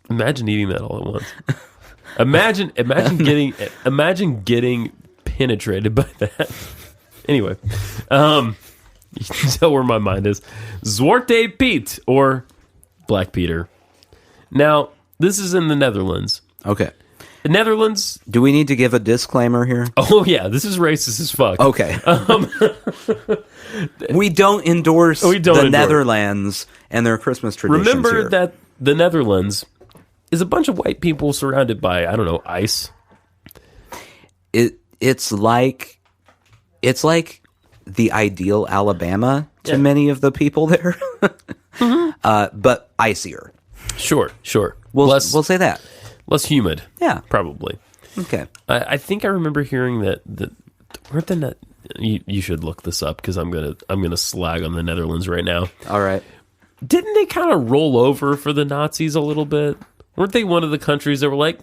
Speaker 1: Imagine eating that all at once. Imagine getting penetrated by that. Anyway, you can tell where my mind is. Zwarte Piet, or Black Peter. Now, this is in the Netherlands.
Speaker 2: Okay.
Speaker 1: The Netherlands...
Speaker 2: Do we need to give a disclaimer here?
Speaker 1: Oh, yeah. This is racist as fuck.
Speaker 2: Okay. We don't endorse the Netherlands and their Christmas traditions.
Speaker 1: Remember that the Netherlands is a bunch of white people surrounded by, I don't know, ice.
Speaker 2: It's like the ideal Alabama to many of the people there, but icier.
Speaker 1: Sure.
Speaker 2: We'll say that.
Speaker 1: Less humid.
Speaker 2: Yeah.
Speaker 1: Probably.
Speaker 2: Okay.
Speaker 1: I think I remember hearing that weren't the Net. You should look this up because I'm gonna slag on the Netherlands right now.
Speaker 2: All right.
Speaker 1: Didn't they kind of roll over for the Nazis a little bit? Weren't they one of the countries that were like,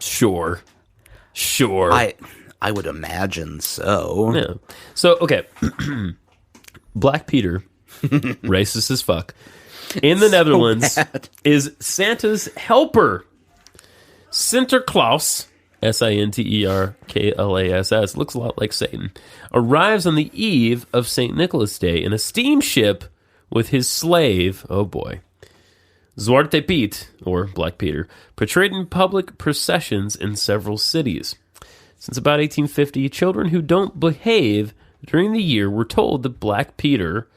Speaker 1: sure.
Speaker 2: I would imagine so.
Speaker 1: Yeah. So okay, Black Peter, racist as fuck. In the Netherlands is Santa's helper. Sinterklaas, Sinterklass, looks a lot like Satan, arrives on the eve of St. Nicholas Day in a steamship with his slave, oh boy, Zwarte Piet, or Black Peter, portrayed in public processions in several cities. Since about 1850, children who don't behave during the year were told that Black Peter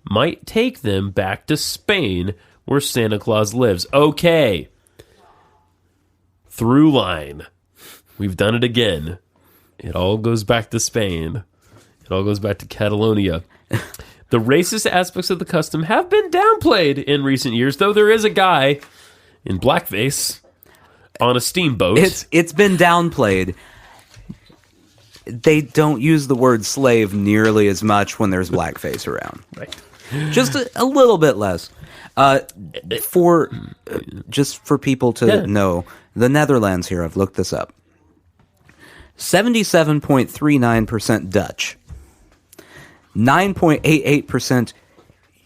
Speaker 1: might take them back to Spain, where Santa Claus lives. Okay. Through line. We've done it again. It all goes back to Spain. It all goes back to Catalonia. The racist aspects of the custom have been downplayed in recent years, though there is a guy in blackface on a steamboat.
Speaker 2: It's been downplayed. They don't use the word slave nearly as much when there's blackface around.
Speaker 1: Right.
Speaker 2: Just a little bit less. Just for people to know, the Netherlands here, I've looked this up. 77.39% Dutch. 9.88%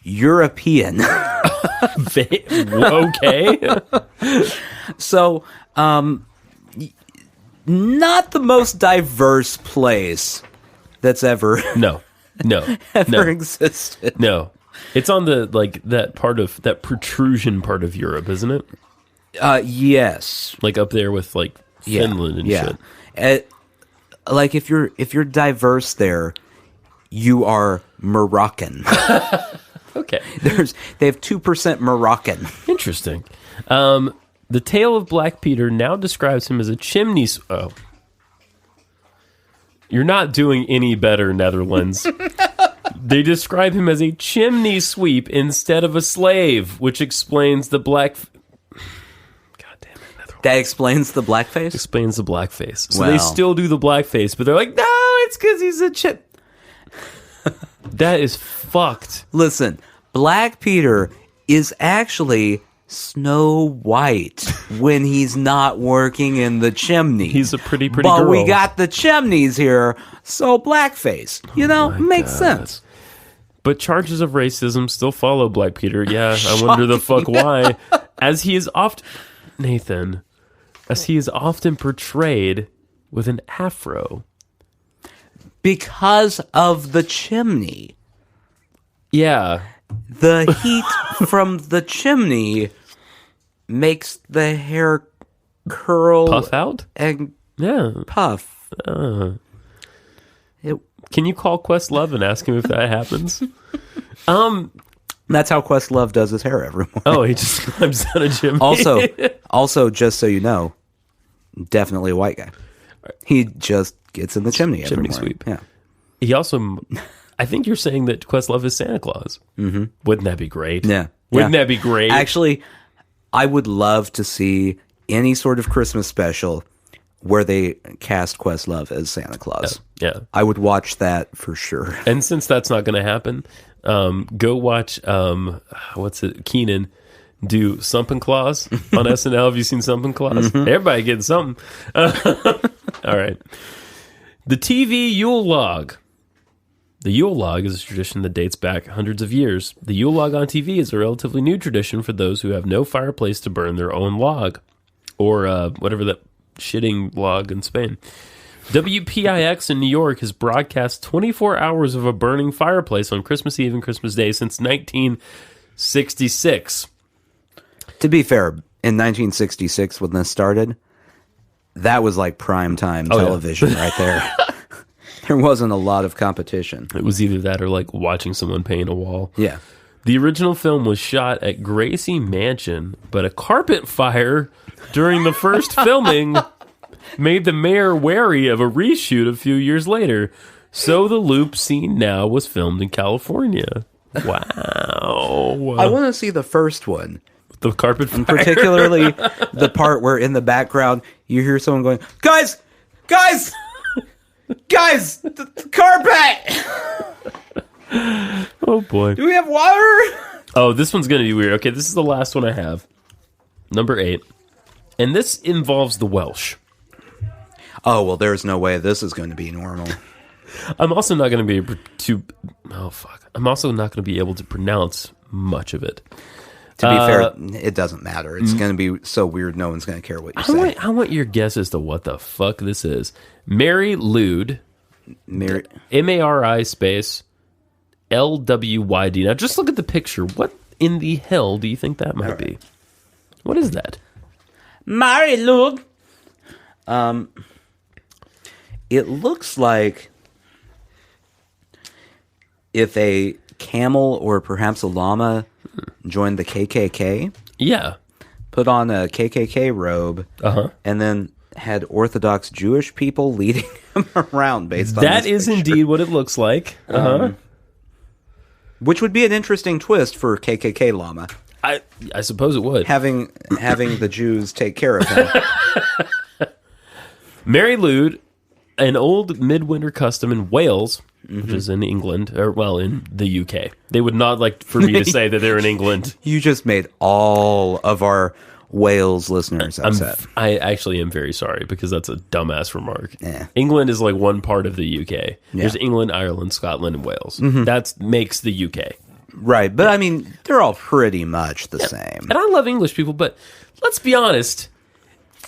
Speaker 2: European.
Speaker 1: Okay.
Speaker 2: So, not the most diverse place that's ever existed.
Speaker 1: No. It's on the that protrusion part of Europe, isn't it?
Speaker 2: Yes.
Speaker 1: Like up there with like Finland and shit.
Speaker 2: Like if you're diverse there, you are Moroccan.
Speaker 1: Okay.
Speaker 2: They have 2% Moroccan.
Speaker 1: Interesting. The tale of Black Peter now describes him as a chimney. You're not doing any better, Netherlands. They describe him as a chimney sweep instead of a slave, which explains the black... God damn it. Another one.
Speaker 2: That explains the blackface?
Speaker 1: Explains the blackface. So
Speaker 2: Well.
Speaker 1: they still do the blackface, but they're like, no, it's because he's a chip. That is fucked.
Speaker 2: Listen, Black Peter is actually Snow White when he's not working in the chimney.
Speaker 1: He's a pretty
Speaker 2: but
Speaker 1: girl.
Speaker 2: we got the chimneys here, so blackface. Makes sense.
Speaker 1: But charges of racism still follow Black Peter. Yeah, I wonder the fuck why. As he is often portrayed with an afro.
Speaker 2: Because of the chimney.
Speaker 1: Yeah.
Speaker 2: The heat from the chimney makes the hair curl
Speaker 1: Puff out?
Speaker 2: and
Speaker 1: Yeah.
Speaker 2: puff.
Speaker 1: Can you call Questlove and ask him if that happens?
Speaker 2: That's how Questlove does his hair every morning.
Speaker 1: Oh, he just climbs down a chimney.
Speaker 2: Also, just so you know, definitely a white guy. He just gets in the chimney every
Speaker 1: Chimney
Speaker 2: morning.
Speaker 1: sweep.
Speaker 2: Yeah.
Speaker 1: He also... I think you're saying that Questlove is Santa Claus. Mm-hmm. Wouldn't that be great?
Speaker 2: Yeah.
Speaker 1: Wouldn't that be great?
Speaker 2: Actually, I would love to see any sort of Christmas special where they cast Questlove as Santa Claus.
Speaker 1: Yeah.
Speaker 2: I would watch that for sure.
Speaker 1: And since that's not going to happen, go watch, Keenan do Something Claus on SNL. Have you seen Something Claus?
Speaker 2: Mm-hmm.
Speaker 1: Everybody getting something. All right. The TV Yule log. The Yule log is a tradition that dates back hundreds of years. The Yule log on TV is a relatively new tradition for those who have no fireplace to burn their own log, or whatever that shitting log in Spain. WPIX in New York has broadcast 24 hours of a burning fireplace on Christmas Eve and Christmas Day since 1966.
Speaker 2: To be fair, in 1966 when this started, that was like prime time television right there. There wasn't a lot of competition.
Speaker 1: It was either that or like watching someone paint a wall.
Speaker 2: Yeah.
Speaker 1: The original film was shot at Gracie Mansion, but a carpet fire during the first filming made the mayor wary of a reshoot a few years later. So the loop scene now was filmed in California. Wow.
Speaker 2: I want to see the first one.
Speaker 1: The carpet fire.
Speaker 2: And particularly the part where in the background you hear someone going, Guys! The carpet!
Speaker 1: Oh boy.
Speaker 2: Do we have water?
Speaker 1: Oh, this one's going to be weird. Okay, this is the last one I have. Number 8. And this involves the Welsh.
Speaker 2: Oh, well, there's no way this is going to be normal.
Speaker 1: I'm also not going to be able to... Oh, fuck. I'm also not going to be able to pronounce much of it.
Speaker 2: To be fair, it doesn't matter. It's going to be so weird, no one's going to care what you say.
Speaker 1: I want your guess as to what the fuck this is. Mary Lewd. M-A-R-I space L-W-Y-D. Now, just look at the picture. What in the hell do you think that might be? What is that?
Speaker 2: Mary Lewd. It looks like if a camel or perhaps a llama joined the KKK.
Speaker 1: Yeah.
Speaker 2: Put on a KKK robe. And then had Orthodox Jewish people leading him around based on
Speaker 1: that
Speaker 2: this
Speaker 1: is
Speaker 2: picture.
Speaker 1: indeed what it looks like.
Speaker 2: Which would be an interesting twist for KKK llama.
Speaker 1: I suppose it would.
Speaker 2: Having the Jews take care of him.
Speaker 1: Mary Lwyd, an old midwinter custom in Wales, which is in England, or well, in the UK. They would not like for me to say that they're in England.
Speaker 2: You just made all of our Wales listeners upset.
Speaker 1: I actually am very sorry because that's a dumbass remark.
Speaker 2: Yeah.
Speaker 1: England is like one part of the UK. There's England, Ireland, Scotland, and Wales. That makes the UK.
Speaker 2: Right, but I mean, they're all pretty much the same.
Speaker 1: And I love English people, but let's be honest,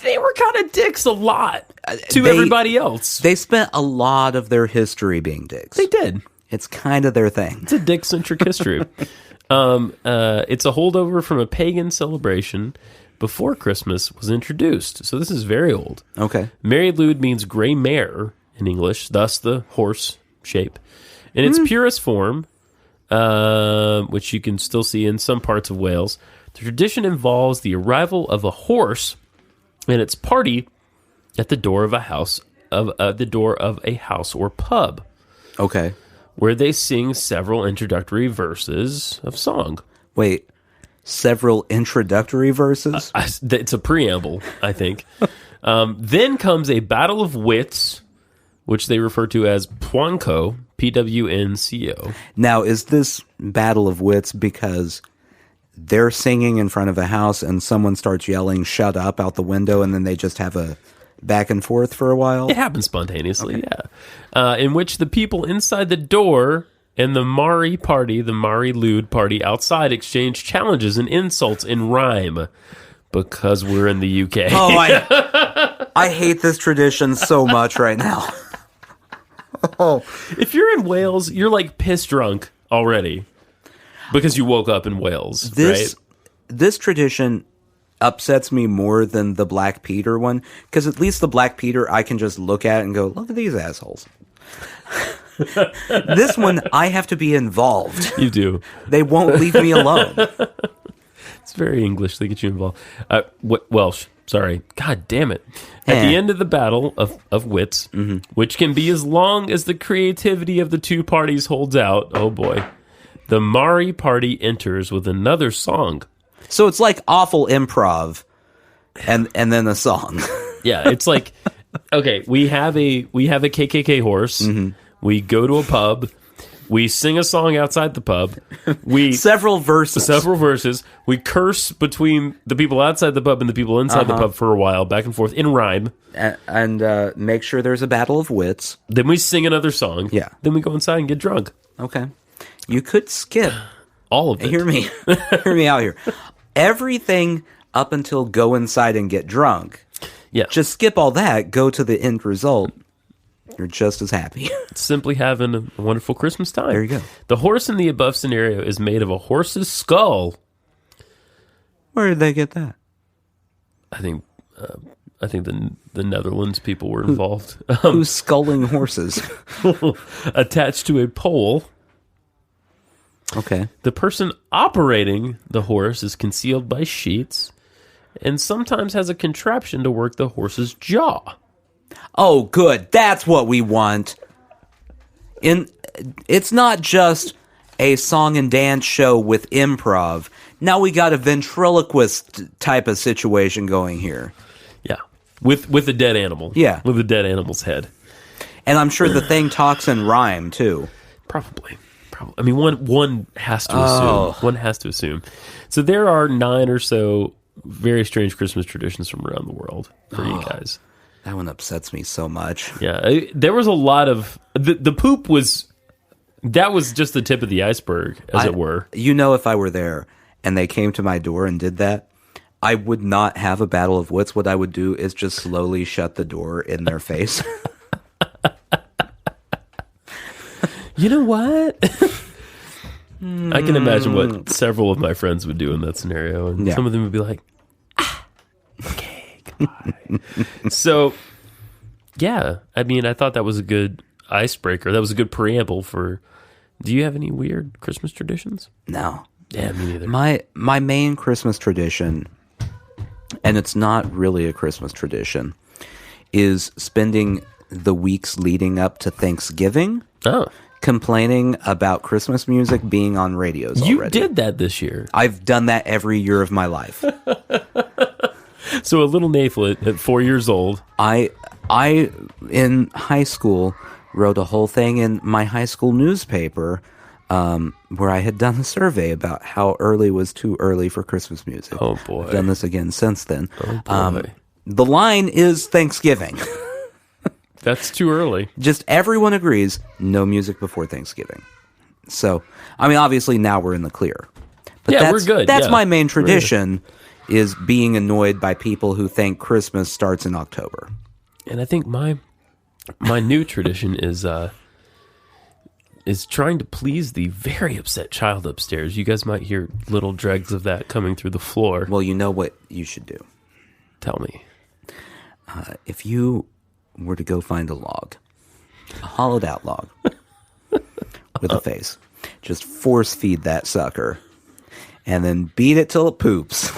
Speaker 1: they were kind of dicks a lot to everybody else.
Speaker 2: They spent a lot of their history being dicks.
Speaker 1: They did.
Speaker 2: It's kind of their thing.
Speaker 1: It's a dick-centric history. It's a holdover from a pagan celebration before Christmas was introduced. So this is very old.
Speaker 2: Okay.
Speaker 1: Mary Lwyd means gray mare in English, thus the horse shape. In its purest form, which you can still see in some parts of Wales, the tradition involves the arrival of a horse and its party at the door of a house or pub.
Speaker 2: Okay.
Speaker 1: where they sing several introductory verses of song.
Speaker 2: Wait, several introductory verses?
Speaker 1: It's a preamble, I think. Then comes a battle of wits, which they refer to as Pwanko, Pwnco.
Speaker 2: Now, is this battle of wits because they're singing in front of a house and someone starts yelling, "Shut up," out the window, and then they just have a back and forth for a while?
Speaker 1: It happens spontaneously, yeah. In which the people inside the door and the Mari party, the Mari Lude party outside, exchange challenges and insults in rhyme because we're in the UK.
Speaker 2: Oh, I hate this tradition so much right now. Oh,
Speaker 1: if you're in Wales, you're like piss drunk already because you woke up in Wales, right?
Speaker 2: This tradition upsets me more than the Black Peter one, because at least the Black Peter I can just look at and go, look at these assholes. This one, I have to be involved.
Speaker 1: You do.
Speaker 2: They won't leave me alone.
Speaker 1: It's very English. They get you involved. Welsh. Sorry. God damn it. At the end of the battle of wits, which can be as long as the creativity of the two parties holds out, oh boy, the Mari party enters with another song.
Speaker 2: So it's like awful improv and then a song.
Speaker 1: Yeah, it's like, okay, we have a KKK horse. We go to a pub. We sing a song outside the pub.
Speaker 2: Several verses.
Speaker 1: We curse between the people outside the pub and the people inside the pub for a while, back and forth in rhyme.
Speaker 2: And make sure there's a battle of wits.
Speaker 1: Then we sing another song.
Speaker 2: Yeah.
Speaker 1: Then we go inside and get drunk.
Speaker 2: Okay. You could skip
Speaker 1: all of it.
Speaker 2: Hear me. Hear me out here. Everything up until go inside and get drunk.
Speaker 1: Yeah.
Speaker 2: Just skip all that, go to the end result. You're just as happy.
Speaker 1: Simply having a wonderful Christmas time.
Speaker 2: There you go.
Speaker 1: The horse in the above scenario is made of a horse's skull.
Speaker 2: Where did they get that?
Speaker 1: I think the Netherlands people were involved.
Speaker 2: Who's sculling horses?
Speaker 1: Attached to a pole.
Speaker 2: Okay.
Speaker 1: The person operating the horse is concealed by sheets and sometimes has a contraption to work the horse's jaw.
Speaker 2: Oh, good. That's what we want. It's not just a song and dance show with improv. Now we got a ventriloquist type of situation going here.
Speaker 1: Yeah. With a dead animal.
Speaker 2: Yeah.
Speaker 1: With a dead animal's head.
Speaker 2: And I'm sure the thing talks in rhyme, too.
Speaker 1: Probably. I mean, one has to assume. One has to assume. So there are 9 or so very strange Christmas traditions from around the world for you guys.
Speaker 2: That one upsets me so much.
Speaker 1: Yeah, there was a lot of the poop was just the tip of the iceberg, as it were.
Speaker 2: You know, if I were there and they came to my door and did that, I would not have a battle of wits. What I would do is just slowly shut the door in their face.
Speaker 1: You know what? I can imagine what several of my friends would do in that scenario, and some of them would be like, okay, goodbye. So, yeah, I mean, I thought that was a good icebreaker. That was a good preamble for. Do you have any weird Christmas traditions?
Speaker 2: No.
Speaker 1: Yeah, me neither.
Speaker 2: My main Christmas tradition, and it's not really a Christmas tradition, is spending the weeks leading up to Thanksgiving complaining about Christmas music being on radios already.
Speaker 1: You did that this year.
Speaker 2: I've done that every year of my life.
Speaker 1: So a little Nathan at 4 years old.
Speaker 2: I in high school wrote a whole thing in my high school newspaper where I had done a survey about how early was too early for Christmas music.
Speaker 1: Oh, boy.
Speaker 2: I've done this again since then.
Speaker 1: Oh, boy.
Speaker 2: The line is Thanksgiving.
Speaker 1: That's too early.
Speaker 2: Just everyone agrees, no music before Thanksgiving. So, I mean, obviously now we're in the clear. But
Speaker 1: yeah, we're good.
Speaker 2: That's my main tradition, is being annoyed by people who think Christmas starts in October.
Speaker 1: And I think my new tradition is trying to please the very upset child upstairs. You guys might hear little dregs of that coming through the floor.
Speaker 2: Well, you know what you should do.
Speaker 1: Tell me.
Speaker 2: If you were to go find a log, a hollowed out log with a face, just force feed that sucker and then beat it till it poops.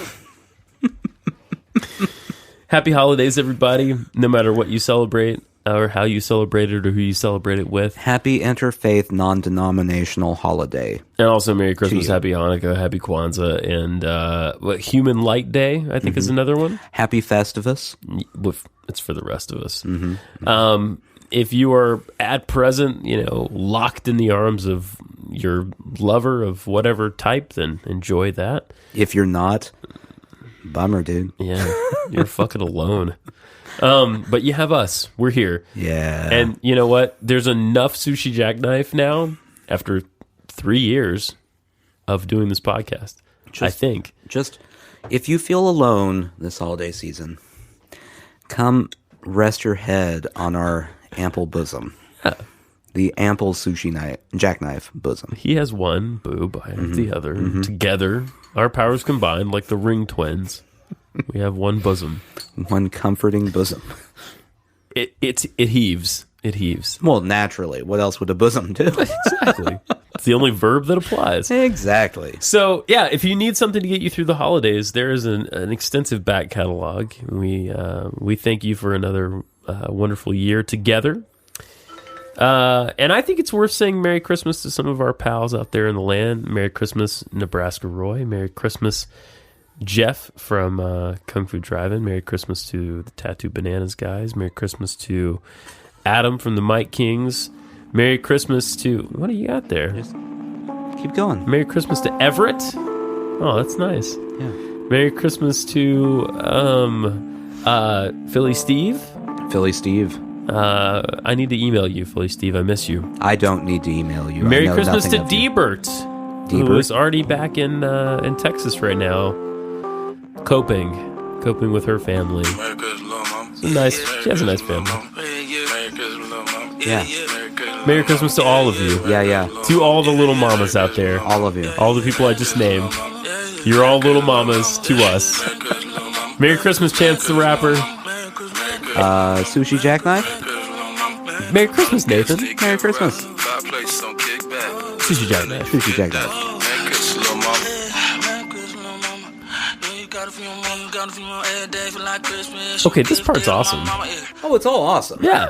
Speaker 1: Happy holidays, everybody. No matter what you celebrate, or how you celebrate it or who you celebrate it with.
Speaker 2: Happy interfaith non-denominational holiday.
Speaker 1: And also Merry Christmas,
Speaker 2: you.
Speaker 1: Happy Hanukkah, Happy Kwanzaa, and Human Light Day, I think is another one.
Speaker 2: Happy Festivus.
Speaker 1: It's for the rest of us.
Speaker 2: Mm-hmm.
Speaker 1: If you are at present, locked in the arms of your lover of whatever type, then enjoy that.
Speaker 2: If you're not, bummer, dude.
Speaker 1: Yeah, you're fucking alone. But you have us. We're here.
Speaker 2: Yeah.
Speaker 1: And you know what? There's enough Sushi Jackknife now after 3 years of doing this podcast. I think.
Speaker 2: Just, if you feel alone this holiday season, come rest your head on our ample bosom.
Speaker 1: Yeah.
Speaker 2: The ample sushi jackknife bosom.
Speaker 1: He has one boob, I have the other. Together, our powers combined, like the Ring Twins. We have one bosom.
Speaker 2: One comforting bosom.
Speaker 1: It heaves. It heaves.
Speaker 2: Well, naturally. What else would a bosom do?
Speaker 1: Exactly. It's the only verb that applies.
Speaker 2: Exactly.
Speaker 1: So, yeah, if you need something to get you through the holidays, there is an extensive back catalog. We thank you for another wonderful year together. And I think it's worth saying Merry Christmas to some of our pals out there in the land. Merry Christmas, Nebraska Roy. Merry Christmas, Jeff from Kung Fu Drive-In. Merry Christmas to the Tattoo Bananas guys. Merry Christmas to Adam from the Mike Kings. Merry Christmas to... What do you got there?
Speaker 2: Just keep going.
Speaker 1: Merry Christmas to Everett. Oh, that's nice.
Speaker 2: Yeah.
Speaker 1: Merry Christmas to Philly Steve.
Speaker 2: Philly Steve.
Speaker 1: I need to email you, Philly Steve. I miss you.
Speaker 2: I don't need to email you.
Speaker 1: Merry
Speaker 2: I know
Speaker 1: Christmas to
Speaker 2: nothing of you.
Speaker 1: Debert, who is already back in Texas right now, coping with her family.
Speaker 3: Merry Christmas, little mama.
Speaker 1: She has a nice family.
Speaker 3: Merry Christmas, little mama.
Speaker 2: Yeah.
Speaker 1: Merry Christmas to all of you.
Speaker 2: Yeah.
Speaker 1: To all the little mamas out there.
Speaker 2: All of you.
Speaker 1: All the people I just named. You're all little mamas to us. Merry Christmas, Chance the Rapper.
Speaker 2: Sushi jackknife?
Speaker 1: Merry Christmas, Nathan.
Speaker 2: Merry Christmas.
Speaker 1: Sushi Jackknife.
Speaker 2: Sushi jackknife.
Speaker 3: Okay,
Speaker 1: this part's awesome.
Speaker 2: Oh, it's all awesome.
Speaker 1: Yeah.